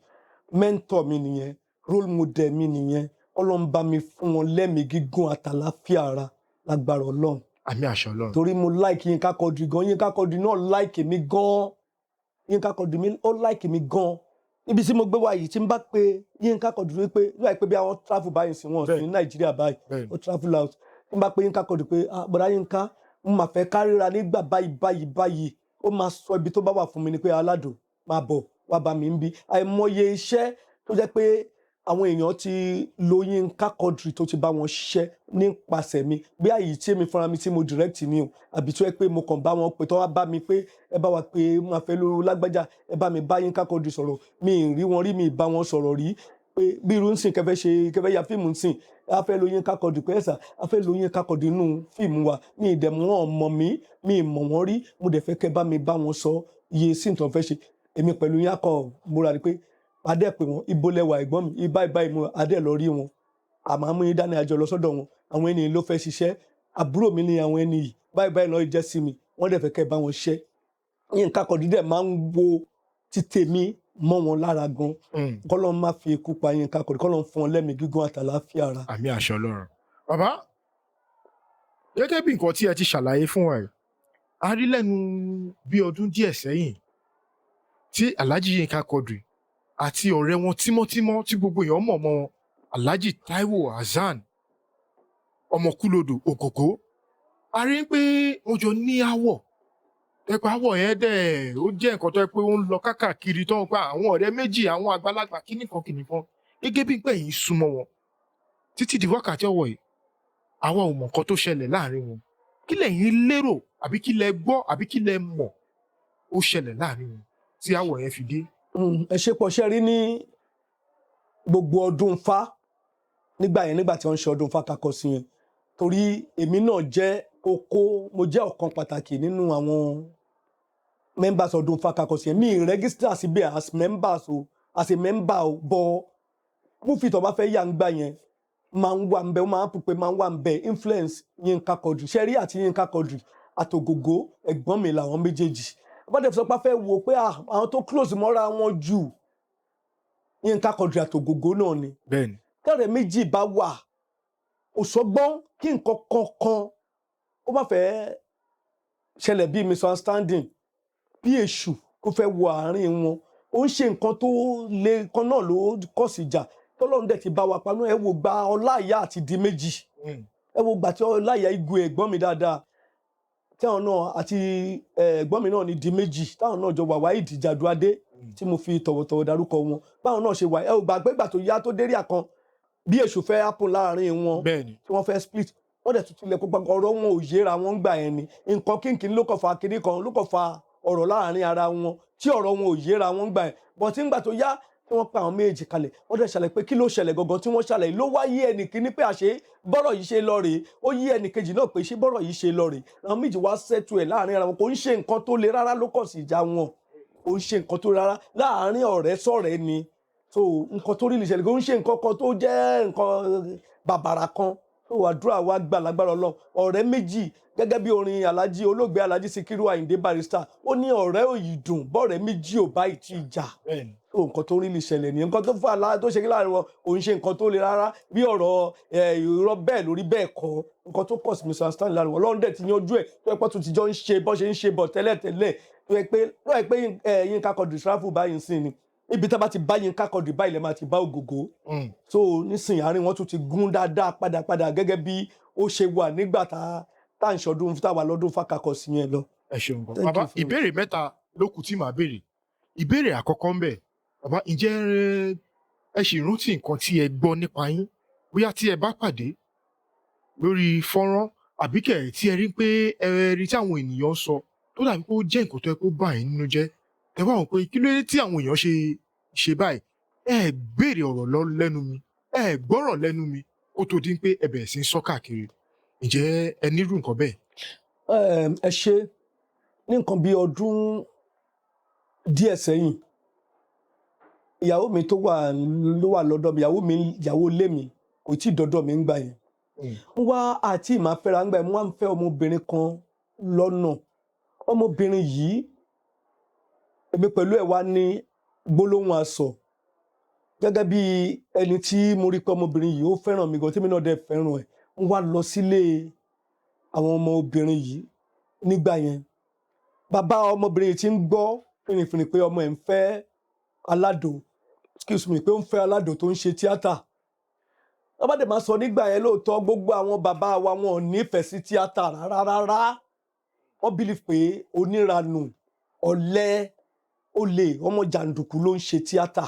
mẹ́ńtọ̀ mi nìyẹn role model mi nìyẹn Ọlọ́run bá mi fún wọn lẹ́mìí gígùn àtàláfíà ara lágbára Ọlọ́run. àmì àṣẹ Ọlọ́run. torí mo like Yinka Quadri gan Yinka Quadri náà like mi gan Yinka Quadri mi ó like mi gan ibi tí mo gbé wá yìí tí n bá pe Yinka Quadri wípé nígbà pé bí àwọn travel báyìí sí wọn sí ní Nàìjíríà báyìí ó travel out tí n bá pe Yinka Quadri pé bọ̀dá Yinka mo máa fẹ́ kárìíra nígbà báyìí ó máa sọ ibi tó bá wà fún mi ni pé aládùn máa bọ̀ wá bá mi ń bí àìmọye iṣẹ́ tó jẹ́ pé àwọn èèyàn ti lo Yinka Quadri tó ti bá wọn ṣiṣẹ́ nípasẹ̀ mi bí àyè tí èmi fúnra mi tí mo direct ni o àbí tó yẹ pé mo kàn bá wọn pè tó wá bá mi pé ẹ bá wa pé máa fẹ́ lóru lágbájá ẹ bá mi bá Yinka Quadri sọ̀rọ̀ mi ì rí wọn rí mi ì bá wọn sọ̀rọ̀ rí pé bí irú ń sìn kẹfẹ́ ya fíìmù ń sìn a fẹ́ lo Yinka Quadri pé ẹ̀sà a fẹ́ lo Yinka Quadri nínú fíìmù wa mi ì dẹ̀ mọ́ ọmọ mi mi ì mọ̀ wọ́n rí mo dẹ̀ fẹ́ kẹ́ bá mi bá wọn sọ iye sí nǹkan fẹ́ ṣe èmi pẹ̀lú yín akọ múra ni pé adé pé wọn ibo lẹwà ẹ̀gbọ́n mi ibà ìmú adé lọ rí wọn àmọ́ àmú yín dání àjọ lọ sọ́dọ̀ wọn àwọn ènìyàn ló fẹ́ ṣiṣẹ́ àbúrò mi ni àwọn ẹni yìí báyìí lọ jẹ́ sí mi wọ́n dẹ̀ fẹ́ kẹ́ bá wọn ṣiṣẹ́ Yinka Quadri dẹ̀ máa ń wo ti tèmi mọ́ wọn lára gan kọ́lọ́n má fi ikú pa Yinka Quadri kọ́lọ́n fún wọn lẹ́mìí gígùn àtàláfíà ara. àmì àṣẹ Ọlọ́run. bàbá gẹ́gẹ́ bí nǹkan tí ẹ ti ṣàlàyé fún wa a rí lẹ́nu bí ọdún díẹ̀ sẹ́yìn tí Alhaji Yinka Quadri àti ọ̀rẹ́ wọn tímọ́tímọ́ tí gbogbo èèyàn mọ̀ mọ́ wọn Alhaji Taiwo Hassan ọmọkúlodò Ògògó a rí pé wọ́n jọ ní àwọ̀ ẹ̀pẹ́ àwọ̀ yẹn dẹ̀ ó jẹ́ nǹkan tó yẹ pé ó ń lọ káàkiri tó ń pa àwọn ọ̀rẹ́ méjì àwọn àgbàlagbà kíníkan gẹ́gẹ́ bí pé yìí súnmọ́ wọn títí di wákàtí ọwọ́ yìí àwa ò mọ̀ nǹkan tó ṣẹlẹ̀ láàrin wọn kí lẹ̀yin lérò àbí kí lẹ gbọ́ àbí kí lẹ mọ̀ ó ṣẹlẹ̀ láàrin wọn tí àwọ̀ yẹn fi dé. ẹ ṣe pọ̀ ṣe rí ní gbogbo ọdún Ifá nígbà tí wọ́n ń ṣe ọdún Ifá kakọ sí yẹn torí èmi náà jẹ́ mo jẹ́ ọ̀kan pàtàkì nínú àwọn members ọdún Ifá kakọ sí yẹn mi register síbẹ̀ as members o as a member o bọ̀ múfì tó bá fẹ́ yà ń gbà yẹn máa ń wà ń bẹ ó máa ń pè máa ń wà ń bẹ influence Yinka Quadri ṣẹ́rí àti Yinka Quadri àtògògó ẹ̀gbọ́n mi làwọn méjèèjì bá dẹ̀ sọ pé a fẹ́ wo pé àwọn tó close mọ́ra wọn jù Yínká Quadri àtògògó náà ni bẹ́ẹ̀ni tẹ́rẹ̀ méjì bá wà òṣọgbọ́n kí nǹkan kankan ó má fẹ́ ṣẹlẹ̀ bí misunderstanding bí èṣù kó fẹ́ wọ àárín wọn ó ń ṣe nǹkan tó le kan náà ló kọ̀ sí ìjà tọ́lọ́run dẹ̀ ti bá wa panú ẹ wo gba Ọláìyá àti di méjì ẹ wo gbà tí Ọláìyá igun ẹ̀gbọ́n mi dáadáa táwọn náà àti ẹ̀gbọ́n mi náà ní di méjì táwọn náà jọ wà Waheed Jàdùadé tí mo fi tọ̀wọ̀tọ̀wọ̀ dárúkọ wọn báwọn náà ṣe wà ẹ ò gbàgbé ìgbà tó yá tó dérí àkan bí èṣù fẹ́ happen láàrin wọn tí wọ́n fẹ́ split wọ́n dẹ̀ tuntun lẹ̀ kópa ọ̀rọ̀ wọn ò yéra wọn gbà yẹn ni nǹkan kínkín ló kọ̀ fa kinní kan ló kọ̀ fa ọ̀rọ̀ láàrin ara wọn tí ọ̀rọ̀ wọn ò yéra wọn gbà yẹn bọ̀ tí ńgbà tó yá tí wọ́n pa àwọn méjì kalẹ̀ wọ́n dẹ̀ ṣàlàyé pé kí ló ṣẹlẹ̀ gangan tí wọ́n ṣàlàyé ló wá yí ẹnì kíní pé àṣé bọ́rọ̀ yìí ṣe lọ rèé ó yí ẹnì kejì náà pé ṣé bọ́rọ̀ yìí ṣe lọ rèé àwọn méjì wá sẹ́tù ẹ̀ láàrin ara wọn kò ń ṣe nǹkan tó le rárá ló kọ̀ sí ìjà wọn kò ń ṣe nǹkan tó le rárá láàrin ọ̀rẹ́ sọ̀rẹ́ ni so nǹkan tó rí lè ṣẹlẹ̀ kò ń ṣe nǹkan kan tó jẹ́ nǹkan bàbàrà kan so àdúrà wa gbà lágbára Ọlọ́run ọ̀rẹ́ méjì gẹ́gẹ́ bí orin Alhaji olóògbé Alhaji Sikiru Ayinde Barrister ó ní ọ̀rẹ́ òyì dùn bọ́ọ̀rẹ́ méjì ò bá ìtì ìjà so nǹkan tó rí lè ṣẹlẹ̀ ní nǹkan tó fà lára tó ṣe kí láàrin wọn kò ń ṣe nǹkan tó le rárá bí ọ̀rọ̀ irọ́ bẹ́ẹ̀ lórí bẹ́ẹ̀ kọ́ nǹkan tó pọ̀ sí misunderstanding láàrin wọn Ọlọ́run dẹ̀ ti yanjú ẹ̀ tó yẹ pé tó ti jọ ń ṣe bọ́ ṣe ń ṣe bọ̀ tẹ́lẹ̀tẹ́lẹ̀ tó yẹ pé Yínká Quadri travel báyìí sí ni ibi tá bá ti bá Yínká Quadri báyìí lè máa ti bá Ògògó so nísìnyí àárín wọn tún ti gún dáadáa padà gẹ́gẹ́ bí ó ṣe wà nígbà tá à ń ṣọdún táwa lọ́dún Fákàkọ̀sí yẹn lọ. ẹ ṣeun gan bàbá ìbéèrè mẹ́ta ló kù tí màá béèrè ìbéèrè àkọ́kọ́ ń bẹ bàbá ǹjẹ́ ẹ ṣì rántí nǹkan tí ẹ gbọ́ nípa yín bóyá tí ẹ bá pàdé lórí fọ́nrán àbí kẹ̀ tí ẹ rí pé ẹ rí tí àwọn ènìyàn ń sọ tó dàbí pé ó jẹ́ nǹkan tó yẹ kó bà yín nínú jẹ́ ẹ wá wọn pé kí ló dé tí àwọn èèyàn ṣe báyìí ẹ béèrè ọ̀rọ̀ lẹ́nu mi ẹ gbọ́rọ̀ lẹ́nu mi kó tó di pé ẹ bẹ̀rẹ̀ sí ń sọ káàkiri ǹjẹ́ ẹ nírú nǹkan bẹ́ẹ̀. ẹ ṣe ní nǹkan bíi ọdún díẹ̀ sẹ́yìn ìyàwó mi tó wà lọ́dọ̀ mi ìyàwó ilé mi kò tí ì dọ́dọ̀ mi ń gbà yẹn mo wá àti ìmáfẹ́ra ń gbà yẹn mo wá ń fẹ́ ọmọbìnrin kan lọ́nà ọmọbìnrin yìí èmi pẹ̀lú ẹ̀ wá ní gbólóhùn asọ̀ gẹ́gẹ́ bí ẹni tí mo rí pé ọmọbìnrin yìí ó fẹ́ràn mi gan tí mi náà dẹ̀ fẹ́ràn ẹ̀ mo wá lọ sílé àwọn ọmọbìnrin yìí nígbà yẹn bàbá ọmọbìnrin yìí ti ń gbọ́ fìrìfìrì pé ọmọ ẹ̀ ń fẹ́ aládò excuse me pé ó ń fẹ́ aládò tó ń ṣe tíátà wọ́n bá dẹ̀ máa sọ nígbà yẹn lóòótọ́ gbogbo àwọn bàbá wa wọn ò nífẹ̀ẹ́ sí tíátà rárá wọ́n believe pé oníranù ọ̀lẹ olè ọmọ jàǹdùkú ló ń ṣe tíátà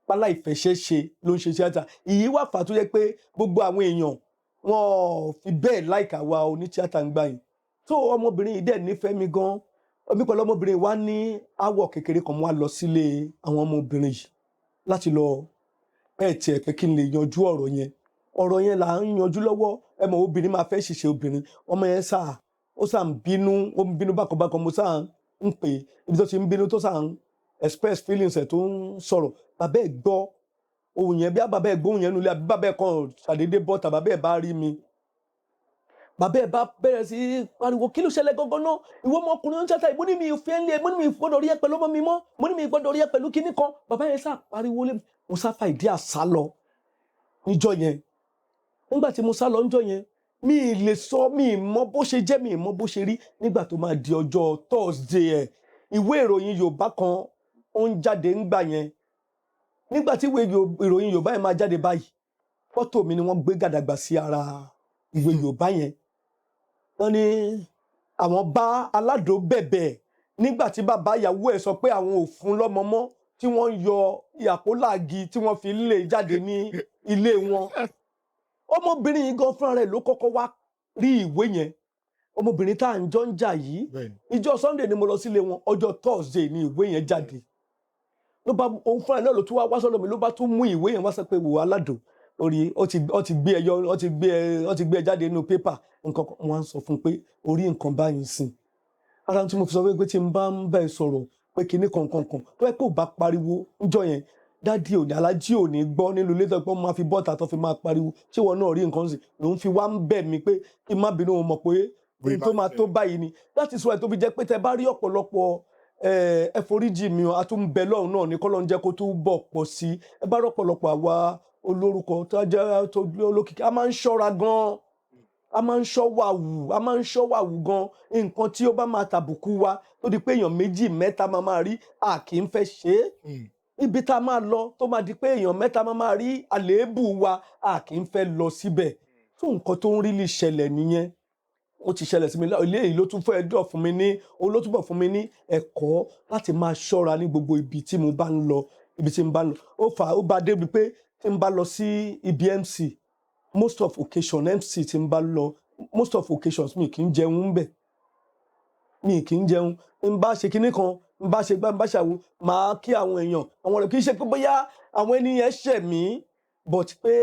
pálá ìfẹsẹ̀ṣe ló ń ṣe tíátà ìyí wà fà tó yẹ pé gbogbo àwọn èèyàn wọn fi bẹ́ẹ̀ láìka wa oní tíátà ń gbà yìí tó ọmọbìnrin yìí dẹ̀ nífẹ̀ẹ́ mi gan omi pẹ̀lú ọmọbìnrin wa ní àwọ̀ kékeré kan mo wá lọ sílé àwọn ọmọbìnrin yìí láti lọ bẹ́ẹ̀ tiẹ̀ pé kí n lè yanjú ọ̀rọ̀ yẹn là ń yanjú lọ́wọ́ ẹ mọ̀ obìnrin máa fẹ́ ṣiṣẹ́ obìnrin ọmọ yẹn ó sà ń bínú bákanbákan mo sà ń pè ibi tó ti ń bínú tó sà ń express feelings ẹ̀ tó ń sọ̀rọ̀ bàbá ẹ̀ gbọ́ ohun yẹn bí bàbá ẹ̀ gbóhùn yẹn nulẹ̀ àbí bàbá ẹ̀ kan ṣàdédé bọ́ta bàbá ẹ̀ bá rí mi bàbá ẹ̀ bá bẹ̀rẹ̀ sí pariwo kí ló ṣẹlẹ̀ gangan náà ìwọ ọmọkùnrin ń ṣàtà ìbọn ní mi ìfẹ́ ń lé mo ní mi gbọ́dọ̀ rí ẹ pẹ̀lú ọmọ mi mọ́ mo ní mi gbọ́dọ̀ rí ẹ pẹ̀lú kinní kan bàbá yẹn sá pariwo lé mo sá fa ìdí àsá lọ níjọ́ yẹn nígbà tí mo sá lọ níjọ́ yẹn mi ì lè sọ mi ì mọ bó ṣe jẹ́ mi ì mọ bó ṣe rí nígbà tó máa di ọjọ́ Thursday ẹ̀ ìwé ìròyìn Yorùbá kan ó ń jáde ńgbà yẹn nígbà tí ìwé ìròyìn Yorùbá yẹn máa jáde báyìí fọ́tò mi ni wọ́n gbé gàdàgbà sí ara ìwé Yorùbá yẹn wọ́n ní àwọn bá aládò bẹ̀bẹ̀ nígbà tí bàbá ìyàwó ẹ̀ sọ pé àwọn ò fún lọ́mọ mọ́ tí wọ́n ń yọ ìyàpólàgì tí wọ́n fi lé jáde ní ilé wọn ọmọbìnrin yìí gan fúnra rẹ̀ ló kọ́kọ́ wá rí ìwé yẹn ọmọbìnrin tá à ń jọ ń jà yìí ìjọ Sunday ni mo lọ sílé wọn ọjọ́ Thursday ni ìwé yẹn jáde ló bá òun fúnra rẹ̀ náà ló tún wá sọ́dọ̀ mi ló bá tún mú ìwé yẹn wá sọ pé wò aládò orí ó ti gbé ẹ jáde nínú pépà nǹkan wọn sọ fún un pé orí nǹkan báyìí sìn ara tí mo fi sọ pé tí n bá ń bá ẹ sọ̀rọ̀ pé kinní kankan tó yẹ kó bá pariwo níjọ́ yẹn dádì òní alájí òní gbọ́ nílùú ilé tó pé wọ́n máa fi bọ́ọ̀tà tó fi máa pariwo ṣé wọn náà rí nǹkan sí lòun fi wá ń bẹ̀ mí pé kí n má bínú wọn mọ̀ pé ohun tó máa tó báyìí ni that is why tó fi jẹ́ pé tẹ bá rí ọ̀pọ̀lọpọ̀ ẹ foríjì mi o a tún ń bẹ lọ́hùn náà ní kọ́lọ́n jẹ́ kó tún bọ̀ pọ̀ sí ẹ bá rí ọ̀pọ̀lọpọ̀ àwa olórúkọ tó jẹ́ tó gbé olókìkí a máa ń ṣọ́ra gan-an a máa ń ṣọ́ wàwù gan nǹkan tí ó bá máa tàbùkù wa tó di pé èèyàn méjì mẹ́ta máa rí a kì í fẹ́ ṣe é ibi tá a máa lọ tó máa di pé èèyàn mẹ́ta máa rí àléébù wa a kì í fẹ́ lọ síbẹ̀ tó nǹkan tó ń rí lè ṣẹlẹ̀ nìyẹn ó ti ṣẹlẹ̀ sí mi eléyìí ló tún fẹ́ dọ̀ fún mi ní olótúbọ̀ fún mi ní ẹ̀kọ́ láti máa ṣọ́ra ní gbogbo ibi tí mo bá ń lọ ó fà ó bá débi pé tí n bá lọ sí ibi MC most of occasions mi kì í jẹun bẹ̀ mi kì í jẹun n bá ṣe kinní kan n bá ṣe gbá n bá ṣàwọn máa kí àwọn èèyàn àwọn rẹ̀ kì í ṣe pé bóyá àwọn ènìyàn ṣẹ̀ mí but pé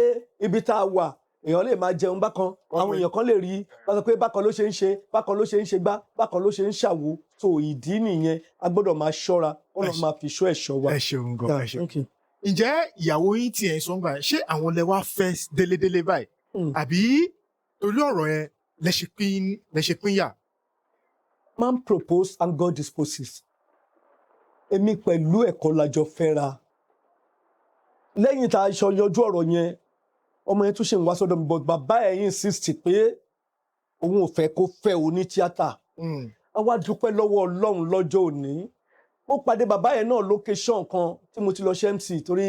ibi tá a wà èèyàn lè máa jẹun bákan àwọn èèyàn kan lè rí bákan pé bákan ló ṣe ń ṣe bákan ló ṣe ń ṣe gbá bákan ló ṣe ń ṣàwo so ìdí nìyẹn a gbọ́dọ̀ máa ṣọ́ra Ọlọ́run máa fi ṣọ́ ẹ̀ṣọ́ wa. ẹ ṣeun gan ẹ ṣeun. ǹjẹ́ ìyàwó yín tiẹ̀ ń sọ́ngbà ṣé àwọn lẹ wá fẹ́ délédélé báyìí àbí torí ọ̀rọ̀ yẹn lẹ ṣe pínyà. Man propose and God disposes. Èmi pẹ̀lú ẹ̀kọ́ lájọ fẹ́ra. Lẹ́yìn tá a ṣọ yanjú ọ̀rọ̀ yẹn, ọmọ yẹn tún ṣe ń wá sọ́dọ̀ mi but bàbá ẹ̀ insist pé òun ò fẹ́ kó fẹ́ oní tíátà. A wá dúpẹ́ lọ́wọ́ Ọlọ́run lọ́jọ́ òní. Mo pàdé bàbá yẹn náà location kan tí mo ti lọ ṣe MC torí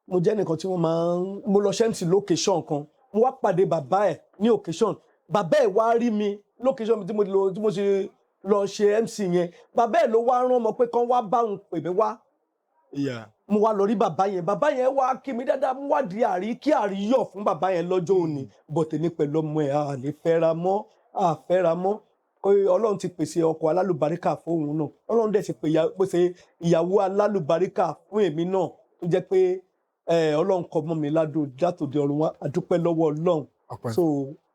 mo jẹ́ nìkan tí mo lọ ṣe MC location kan. Mo wá pàdé bàbá ẹ̀ ní occasion. Bàbá ẹ̀ wá rí mi location tí mo ṣe lọ ṣe MC yẹn. Bàbá ẹ̀ ló wá rán ọmọ pé kán wá bá òun pè mí wá. Mo wá lọ rí bàbá yẹn wá kí mi dáadáa mo wá di kí àríyọ̀ fún bàbá yẹn lọ́jọ́ òní but èmi pẹ̀lú ọmọ ẹ̀ a lè fẹ́ra mọ́ Ọlọ́run ti pèsè ọkọ alálùbáríkà fún òun náà Ọlọ́run dẹ̀ ti pèsè ìyàwó alálùbáríkà fún èmi náà tó jẹ́ pé Ọlọ́run kọ mọ́ mi látòdì ọ̀run wá a dúpẹ́ lọ́wọ́ Ọlọ́run so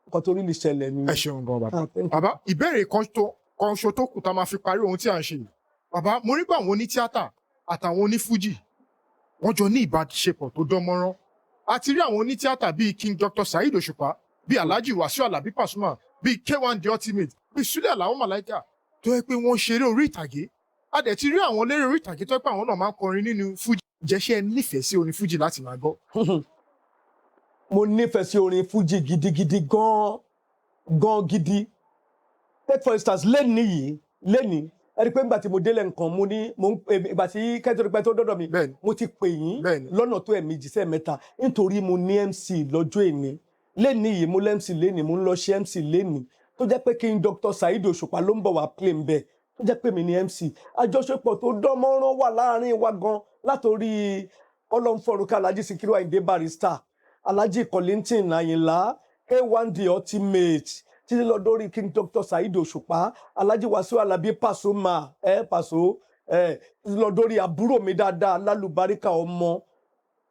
nǹkan tó rí lè ṣẹlẹ̀ ni. ẹ ṣeun gan bàbá. Bàbá ìbéèrè kan ṣo tó kù tá a máa fi parí ohun tí à ń ṣe yìí bàbá mo rí pé àwọn onítíátà àtàwọn onífújì wọ́n jọ ní ìbáṣepọ̀ tó dán mọ́rán a ti rí àwọn onítíátà bíi King Dr. Saheed Òṣùpá bíi Alhaji Wasiu Alabi Pasuma bíi K1 The Ultimate bíi Sule Alao Malaika tó yẹ pé wọ́n ṣeré orí ìtàgé a dẹ̀ ti rí àwọn eléré orí ìtàgé tó yẹ pé àwọn náà máa ń kọrin nínú fújì jẹ́ṣẹ́ nífẹ̀ẹ́ sí orin fújì láti máa gbọ́. Mo nífẹ̀ẹ́ sí orin fújì gidigidi gan gidi take for instance lẹ́nìí ẹni pé nígbà tí mo délẹ̀ nǹkan ìgbà tí kẹ́tọ́rọpẹ́ tó dọ́dọ̀ mi mo ti pè yín lọ́nà tó ẹ̀mejì sẹ́ẹ̀mẹ́ta nítorí mo ní MC lọ́jọ́ èní lẹ́nìí yìí mo lẹ́ MC lẹ́nìí mo ń lọ ṣe MC lẹ́nìí tó jẹ́ pé King Dr. Saheed Òṣùpá ló ń bọ̀ wá play ń bẹ̀ tó jẹ́ pé mi ní MC àjọṣepọ̀ tó dán mọ́rán wà láàrin wa gan látòrí ọlọ́nfọ̀rúnkà Alhaji Sikiru Ayinde Barrister Alhaji Kollington Ayinla K1 The Ultimate títí lọ dórí King Dr. Saheed Òṣùpá Alhaji Wasiu Alabi Pasuma Paso títí lọ dórí àbúrò mi dáadáa lálùbáríkà ọmọ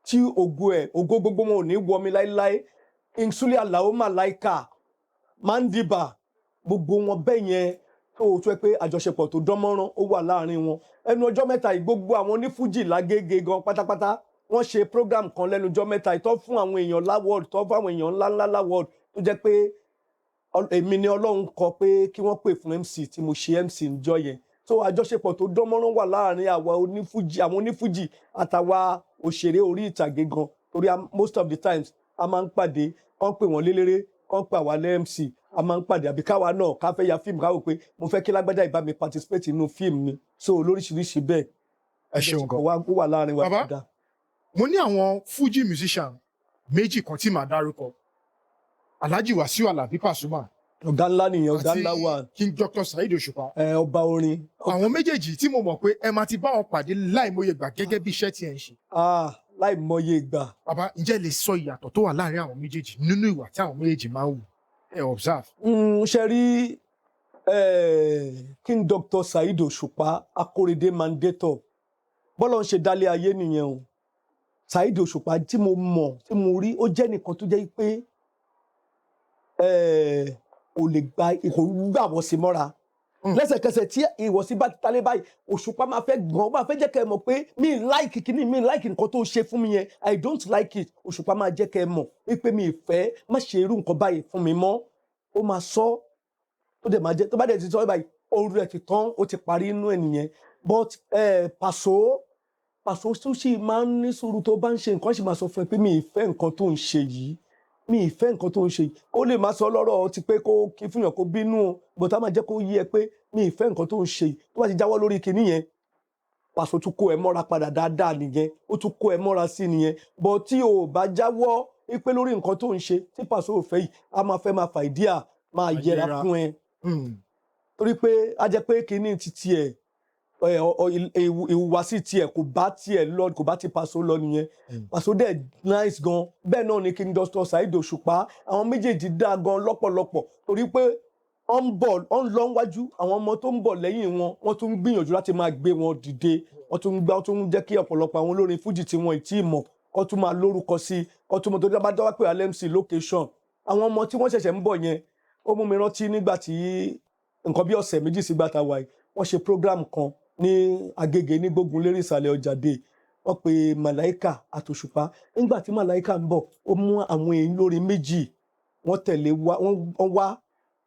tí ògo gbogbo wọn ò ní wọ mi láéláé King Sule Alao Malaika Mandiba gbogbo wọn bẹ́ẹ̀ yẹn tó ẹ pé àjọṣepọ̀ tó dán mọ́rán ó wà láàrin wọn ẹnu ọjọ́ mẹ́ta yìí gbogbo àwọn onífújì lágége gan pátápátá wọ́n ṣe program kan lẹ́nu ọjọ́ mẹ́ta yìí tó fún àwọn èèyàn láwọ́ọ̀dù tó fún àwọn èèyàn ńláńlá láwọ́ọ̀dù tó jẹ́ pé èmi ni Ọlọ́run kọ pé kí wọ́n pè fún MC tí mo ṣe MC níjọ́ yẹn so àjọṣepọ̀ tó dán mọ́rán wà láàrin àwọn onífújì àtàwa òṣèré orí ìtàgé gan torí most of the times a máa ń pàdé kán pè wọ́n lélẹ́rẹ́ kán pè àwa lẹ́ MC a máa ń pàdé àbí káwa náà ká fẹ́ ya fíìmù káwọ́ pé mo fẹ́ kí lágbájá ìbá mi participate nínú fíìmù mi so lóríṣiríṣi bẹ́ẹ̀ ẹ ṣeun gan ó wà láàrin wa dáadáa. Mo ní àwọn Fuji musician méjì kan tí màá dárúkọ Alhaji Wasiu Alabi Pasuma ọ̀gá ńlá nìyẹn ọ̀gá ńlá wà King Dr. Saheed Òṣùpá ọba orin. àwọn méjèèjì tí mo mọ̀ pé ẹ máa ti bá wọn pàdé láìmọye ìgbà gẹ́gẹ́ bí iṣẹ́ tí ẹ ń ṣe. láìmọye ìgbà. Bàbá ǹjẹ́ lè sọ ìyàtọ̀ tó wà láàrin àwọn méjèèjì nínú ìwà tí àwọn méjèèjì máa ń wù ẹ observe. ṣe rí King Dr. Saheed Òṣùpá Akóredé Mandator bọ́lá ń ṣe dálé ayé nìyẹn o Saheed Òṣùpá tí mo mọ̀ tí mo rí ó jẹ́ nìkan tó jẹ́ pé ò lè gba ìwọ̀ sí mọ́ra lẹ́sẹ̀kẹsẹ̀ tí ìwọ̀sí bá ti talé báyìí Òṣùpá máa fẹ́ gbọ́n máa fẹ́ jẹ́ kẹ́ ẹ mọ̀ pé mi like kíní mi like nǹkan tó ṣe fún mi yẹn I don't like it Òṣùpá máa jẹ́ kẹ́ ẹ mọ̀ wípé mi ìfẹ́ má ṣe irú nǹkan báyìí fún mi mọ́ ó máa sọ tó dẹ̀ máa jẹ́ tó bá dẹ̀ ti sọ báyìí oru rẹ̀ ti tán ó ti parí inú ẹ̀ nìyẹn but Pàsó tó sì máa ń ní sùúrù tó bá ń ṣe nǹkan sì máa sọ fún ẹ pé mi ì fẹ́ nǹkan tó ń ṣe yìí mi ì fẹ́ nǹkan tó ń ṣe yìí ó lè má sọ lọ́rọ̀ ti pé kó kí fúnyàn kó bínú o but á máa jẹ́ kó yé ẹ pé mi ì fẹ́ nǹkan tó ń ṣe yìí tó bá ti jáwọ́ lórí kinní yẹn Pàsó tún kó ẹ mọ́ra padà dáadáa nìyẹn ó tún kó ẹ mọ́ra sí nìyẹn but tí o bá jáwọ́ pé lórí nǹkan tó ń ṣe tí Pàsó ò fẹ́ yìí á máa fẹ́ máa fà ìdí máa yẹra fún ẹ torí pé á jẹ́ pé kinní ti tiẹ̀ ìhùwàsí tiẹ̀ kò bá tiẹ̀ lọ kò bá ti Pàsó lọ nìyẹn Pàsó dẹ̀ nice gan bẹ́ẹ̀ náà ni King Dr. Saheed Òṣùpá àwọn méjèèjì dáa gan lọ́pọ̀lọpọ̀ torí pé wọ́n lọ wájú àwọn ọmọ tó ń bọ̀ lẹ́yìn wọ́n tún ń gbìyànjú láti máa gbé wọn dìde wọ́n tún ń jẹ́ kí ọ̀pọ̀lọpọ̀ àwọn olórin fújì tí wọ́n ì tí ì mọ̀ kó tún máa lórúkọ sí kó tún mọ̀ tó dábàá dáwà pé LMC location àwọn ọmọ tí wọ́n ṣẹ̀ṣẹ̀ ń bọ̀ yẹn ó mú mi rántí nígbà tí nǹkan bí ọ̀sẹ̀ méjì sígbà tá a wà yìí wọ́n ṣe program kan ní Agége ní Gbógunlérè ìsàlẹ̀ Ọ̀jàdé wọ́n pe Màláíkà àtòṣùpá nígbà tí Màláíkà ń bọ̀ ó mú àwọn èèyàn lórí méjì wọ́n tẹ̀lé wọ́n wá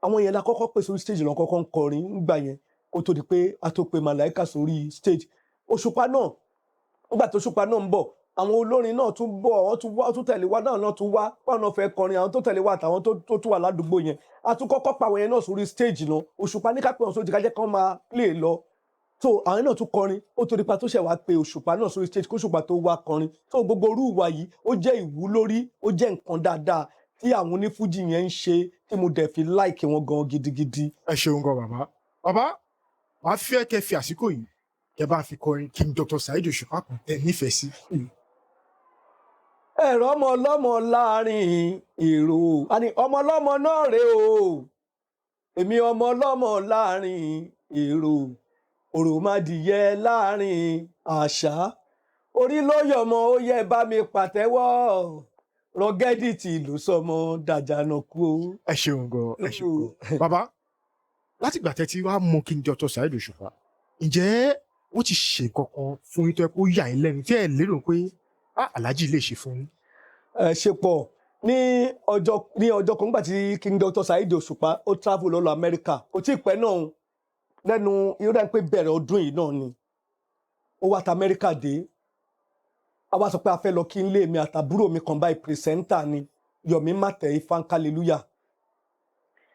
àwọn yẹn la kọ́kọ́ pè sórí stage lọ kọ́kọ́ ń kọrin nígbà yẹn kó tó di pé a tó pe Màláíkà sórí stage Òṣùpá náà nígbà tó Òṣùpá náà ń bọ̀ àwọn olórin náà tún bọ̀ wọ́n tún tẹ̀lé wa náà tún wá báwọn náà fẹ́ kọrin àwọn tó tẹ̀lé wa àtàwọn tó tún wà ládùúgbò yẹn a tún kọ́kọ́ pa àwọn yẹn náà sórí stage náà Òṣùpá ní ká pè wọn sórí kájẹ́ kán máa play lọ so àwọn náà tún kọrin ó torí pa tó ṣẹ̀ wá pé Òṣùpá náà sórí stage kó Òṣùpá tó wá kọrin so gbogbo orú ìwà yìí ó jẹ́ ìwúlórí ó jẹ́ nǹkan dáadáa tí àwọn onífújì yẹn ń ṣe tí mo dẹ̀ fi láìkì wọn gan gidigidi. ẹ ṣeun gan bàbá màá fẹ́ kẹ́ fi àsìkò yìí kẹ́ bá fi kọrin King Dr. Saheed Òṣùpá kan tẹ́ nífẹ̀ẹ́ sí. ẹ̀rọ ọmọ ọlọ́mọ láàrin èrò àní ọmọ ọlọ́mọ náà rèé o èmi ọmọ ọlọ́mọ láàrin èrò òròmọdìyẹ láàrin àṣà orí ló yọmọ ó yẹ bá mi pàtẹ́wọ́ rọgẹdìtì ló sọmọ dàjànàkú o. ẹ ṣeun gan bàbá látìgbà tẹ́ ti wá mọ King Dr. Saheed Òṣùpá ǹjẹ́ wọ́n ti ṣe kankan fún yín tó yẹ kó yà yín lẹ́nu tí ẹ lérò pé Alhaji lè ṣe fún yín. ṣe pọ̀ ní ọjọ́ kan nígbà tí King Dr. Saheed Òṣùpá ó travel lọ lọ Amẹ́ríkà kò tí ì pẹ́ náà lẹ́nu irú dáa pé bẹ̀rẹ̀ ọdún yìí náà ni ó wá ta Amẹ́ríkà dé a wá sọ pé a fẹ́ lọ kí n lé mi àtàbúrò mi kan báyìí pírẹsẹ́ńtà ni Yomi Mate Ifáńkálélúyà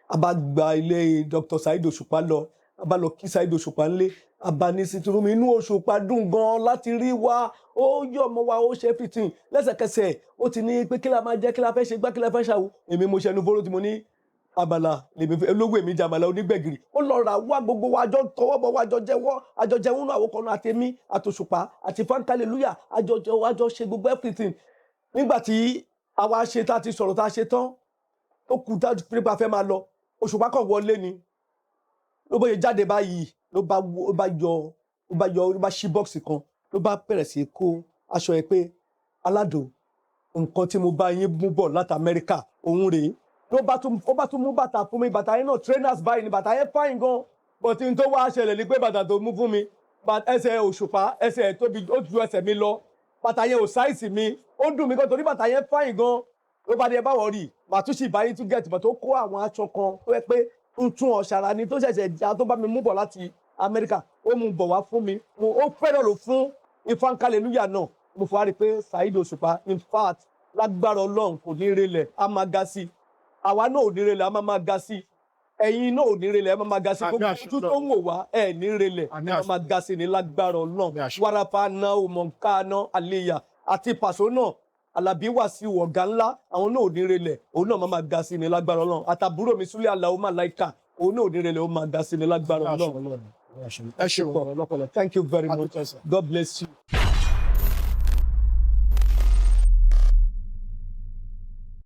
a bá gba ilé Dr. Saheed Òṣùpá lọ a bá lọ kí Saheed Òṣùpá ńlé a bá ní sítúrúmù inú Òṣùpá dùn gan láti rí wa ó yọ ọmọ wa ó ṣe fìtìn lẹ́sẹ̀kẹsẹ̀ ó ti ní pé kí la máa jẹ kí la fẹ́ ṣe gbá kí la fẹ́ ṣàwò èmi mo ṣẹnu fóró tí mo ní àbàlà lèmi olówó èmi jàmàlà onígbẹ̀gìrì ó lọ rà wá gbogbo wa jọ tọwọ́ bọ̀ wá jọ jẹ́wọ́ àjọ jẹun náà àwòkọ́nù àtẹ̀mí àtòṣùpá àti Ifáńkálélúyà àjọ ṣe gbogbo everything nígbà tí àwa ṣe tá a ti sọ̀rọ̀ tá a ṣe tán ó kù tá a pípa fẹ́ máa lọ Òṣùpá kan wọlé ni ló bóyá jáde báyìí ló bá ṣí bọ́ọ̀sì kan ló bá bẹ̀rẹ̀ sí kó aṣọ ẹ̀ pé aládùn nǹkan tí mo bá yín mú bọ̀ láti Amẹ́ríkà òun rèé ó bá tún mú bàtà fún mi bàtà yẹn náà trainers báyìí ni bàtà yẹn fine gan but n tó wá ṣẹlẹ̀ ni pé bàtà tó mú fún mi ẹsẹ̀ Òṣùpá ẹsẹ̀ ẹ̀ tóbi ó ju ẹsẹ̀ mi lọ bàtà yẹn ò sáìsì mi ó dùn mí gan torí bàtà yẹn fine gan ló bá dé báwọ̀ rí màá tún sì báyìí tún gẹ̀ẹ́tì bọ̀ tó kó àwọn aṣọ kan tó yẹ pé tuntun ọ̀ṣàrà ni tó ṣẹ̀ṣẹ̀ já tó bá mi mú bọ̀ láti Amẹ́ríkà ó mú bọ̀ wá fún mi ó fẹ́ràn lò fún Ifáńkálélúyà náà mo fọ́ rí pé Saheed Òṣùpá in fact lágbára Ọlọ́run kò ní relẹ̀ á máa ga sí àwa náà ò ní relẹ̀ á máa ga sí ẹ̀yin náà ò ní relẹ̀ ẹ máa ga sí gbogbo ojú tó ń wò wá ẹ̀ ní relẹ̀ ẹ máa ga sí ní lágbára Ọlọ́run wàràpá náà òmùká náà àlèyà àti Pàsó náà Àlàbí Wàsíù ọ̀gá ńlá àwọn náà ò ní relẹ̀ òun náà máa ga sí ní lágbára Ọlọ́run àtàbúrò mi Súlé Àlàó Màláíkà òun náà ò ní relẹ̀ ó máa ga sí ní lágbára Ọlọ́run. ẹ ṣeun Thank you very much. God bless you.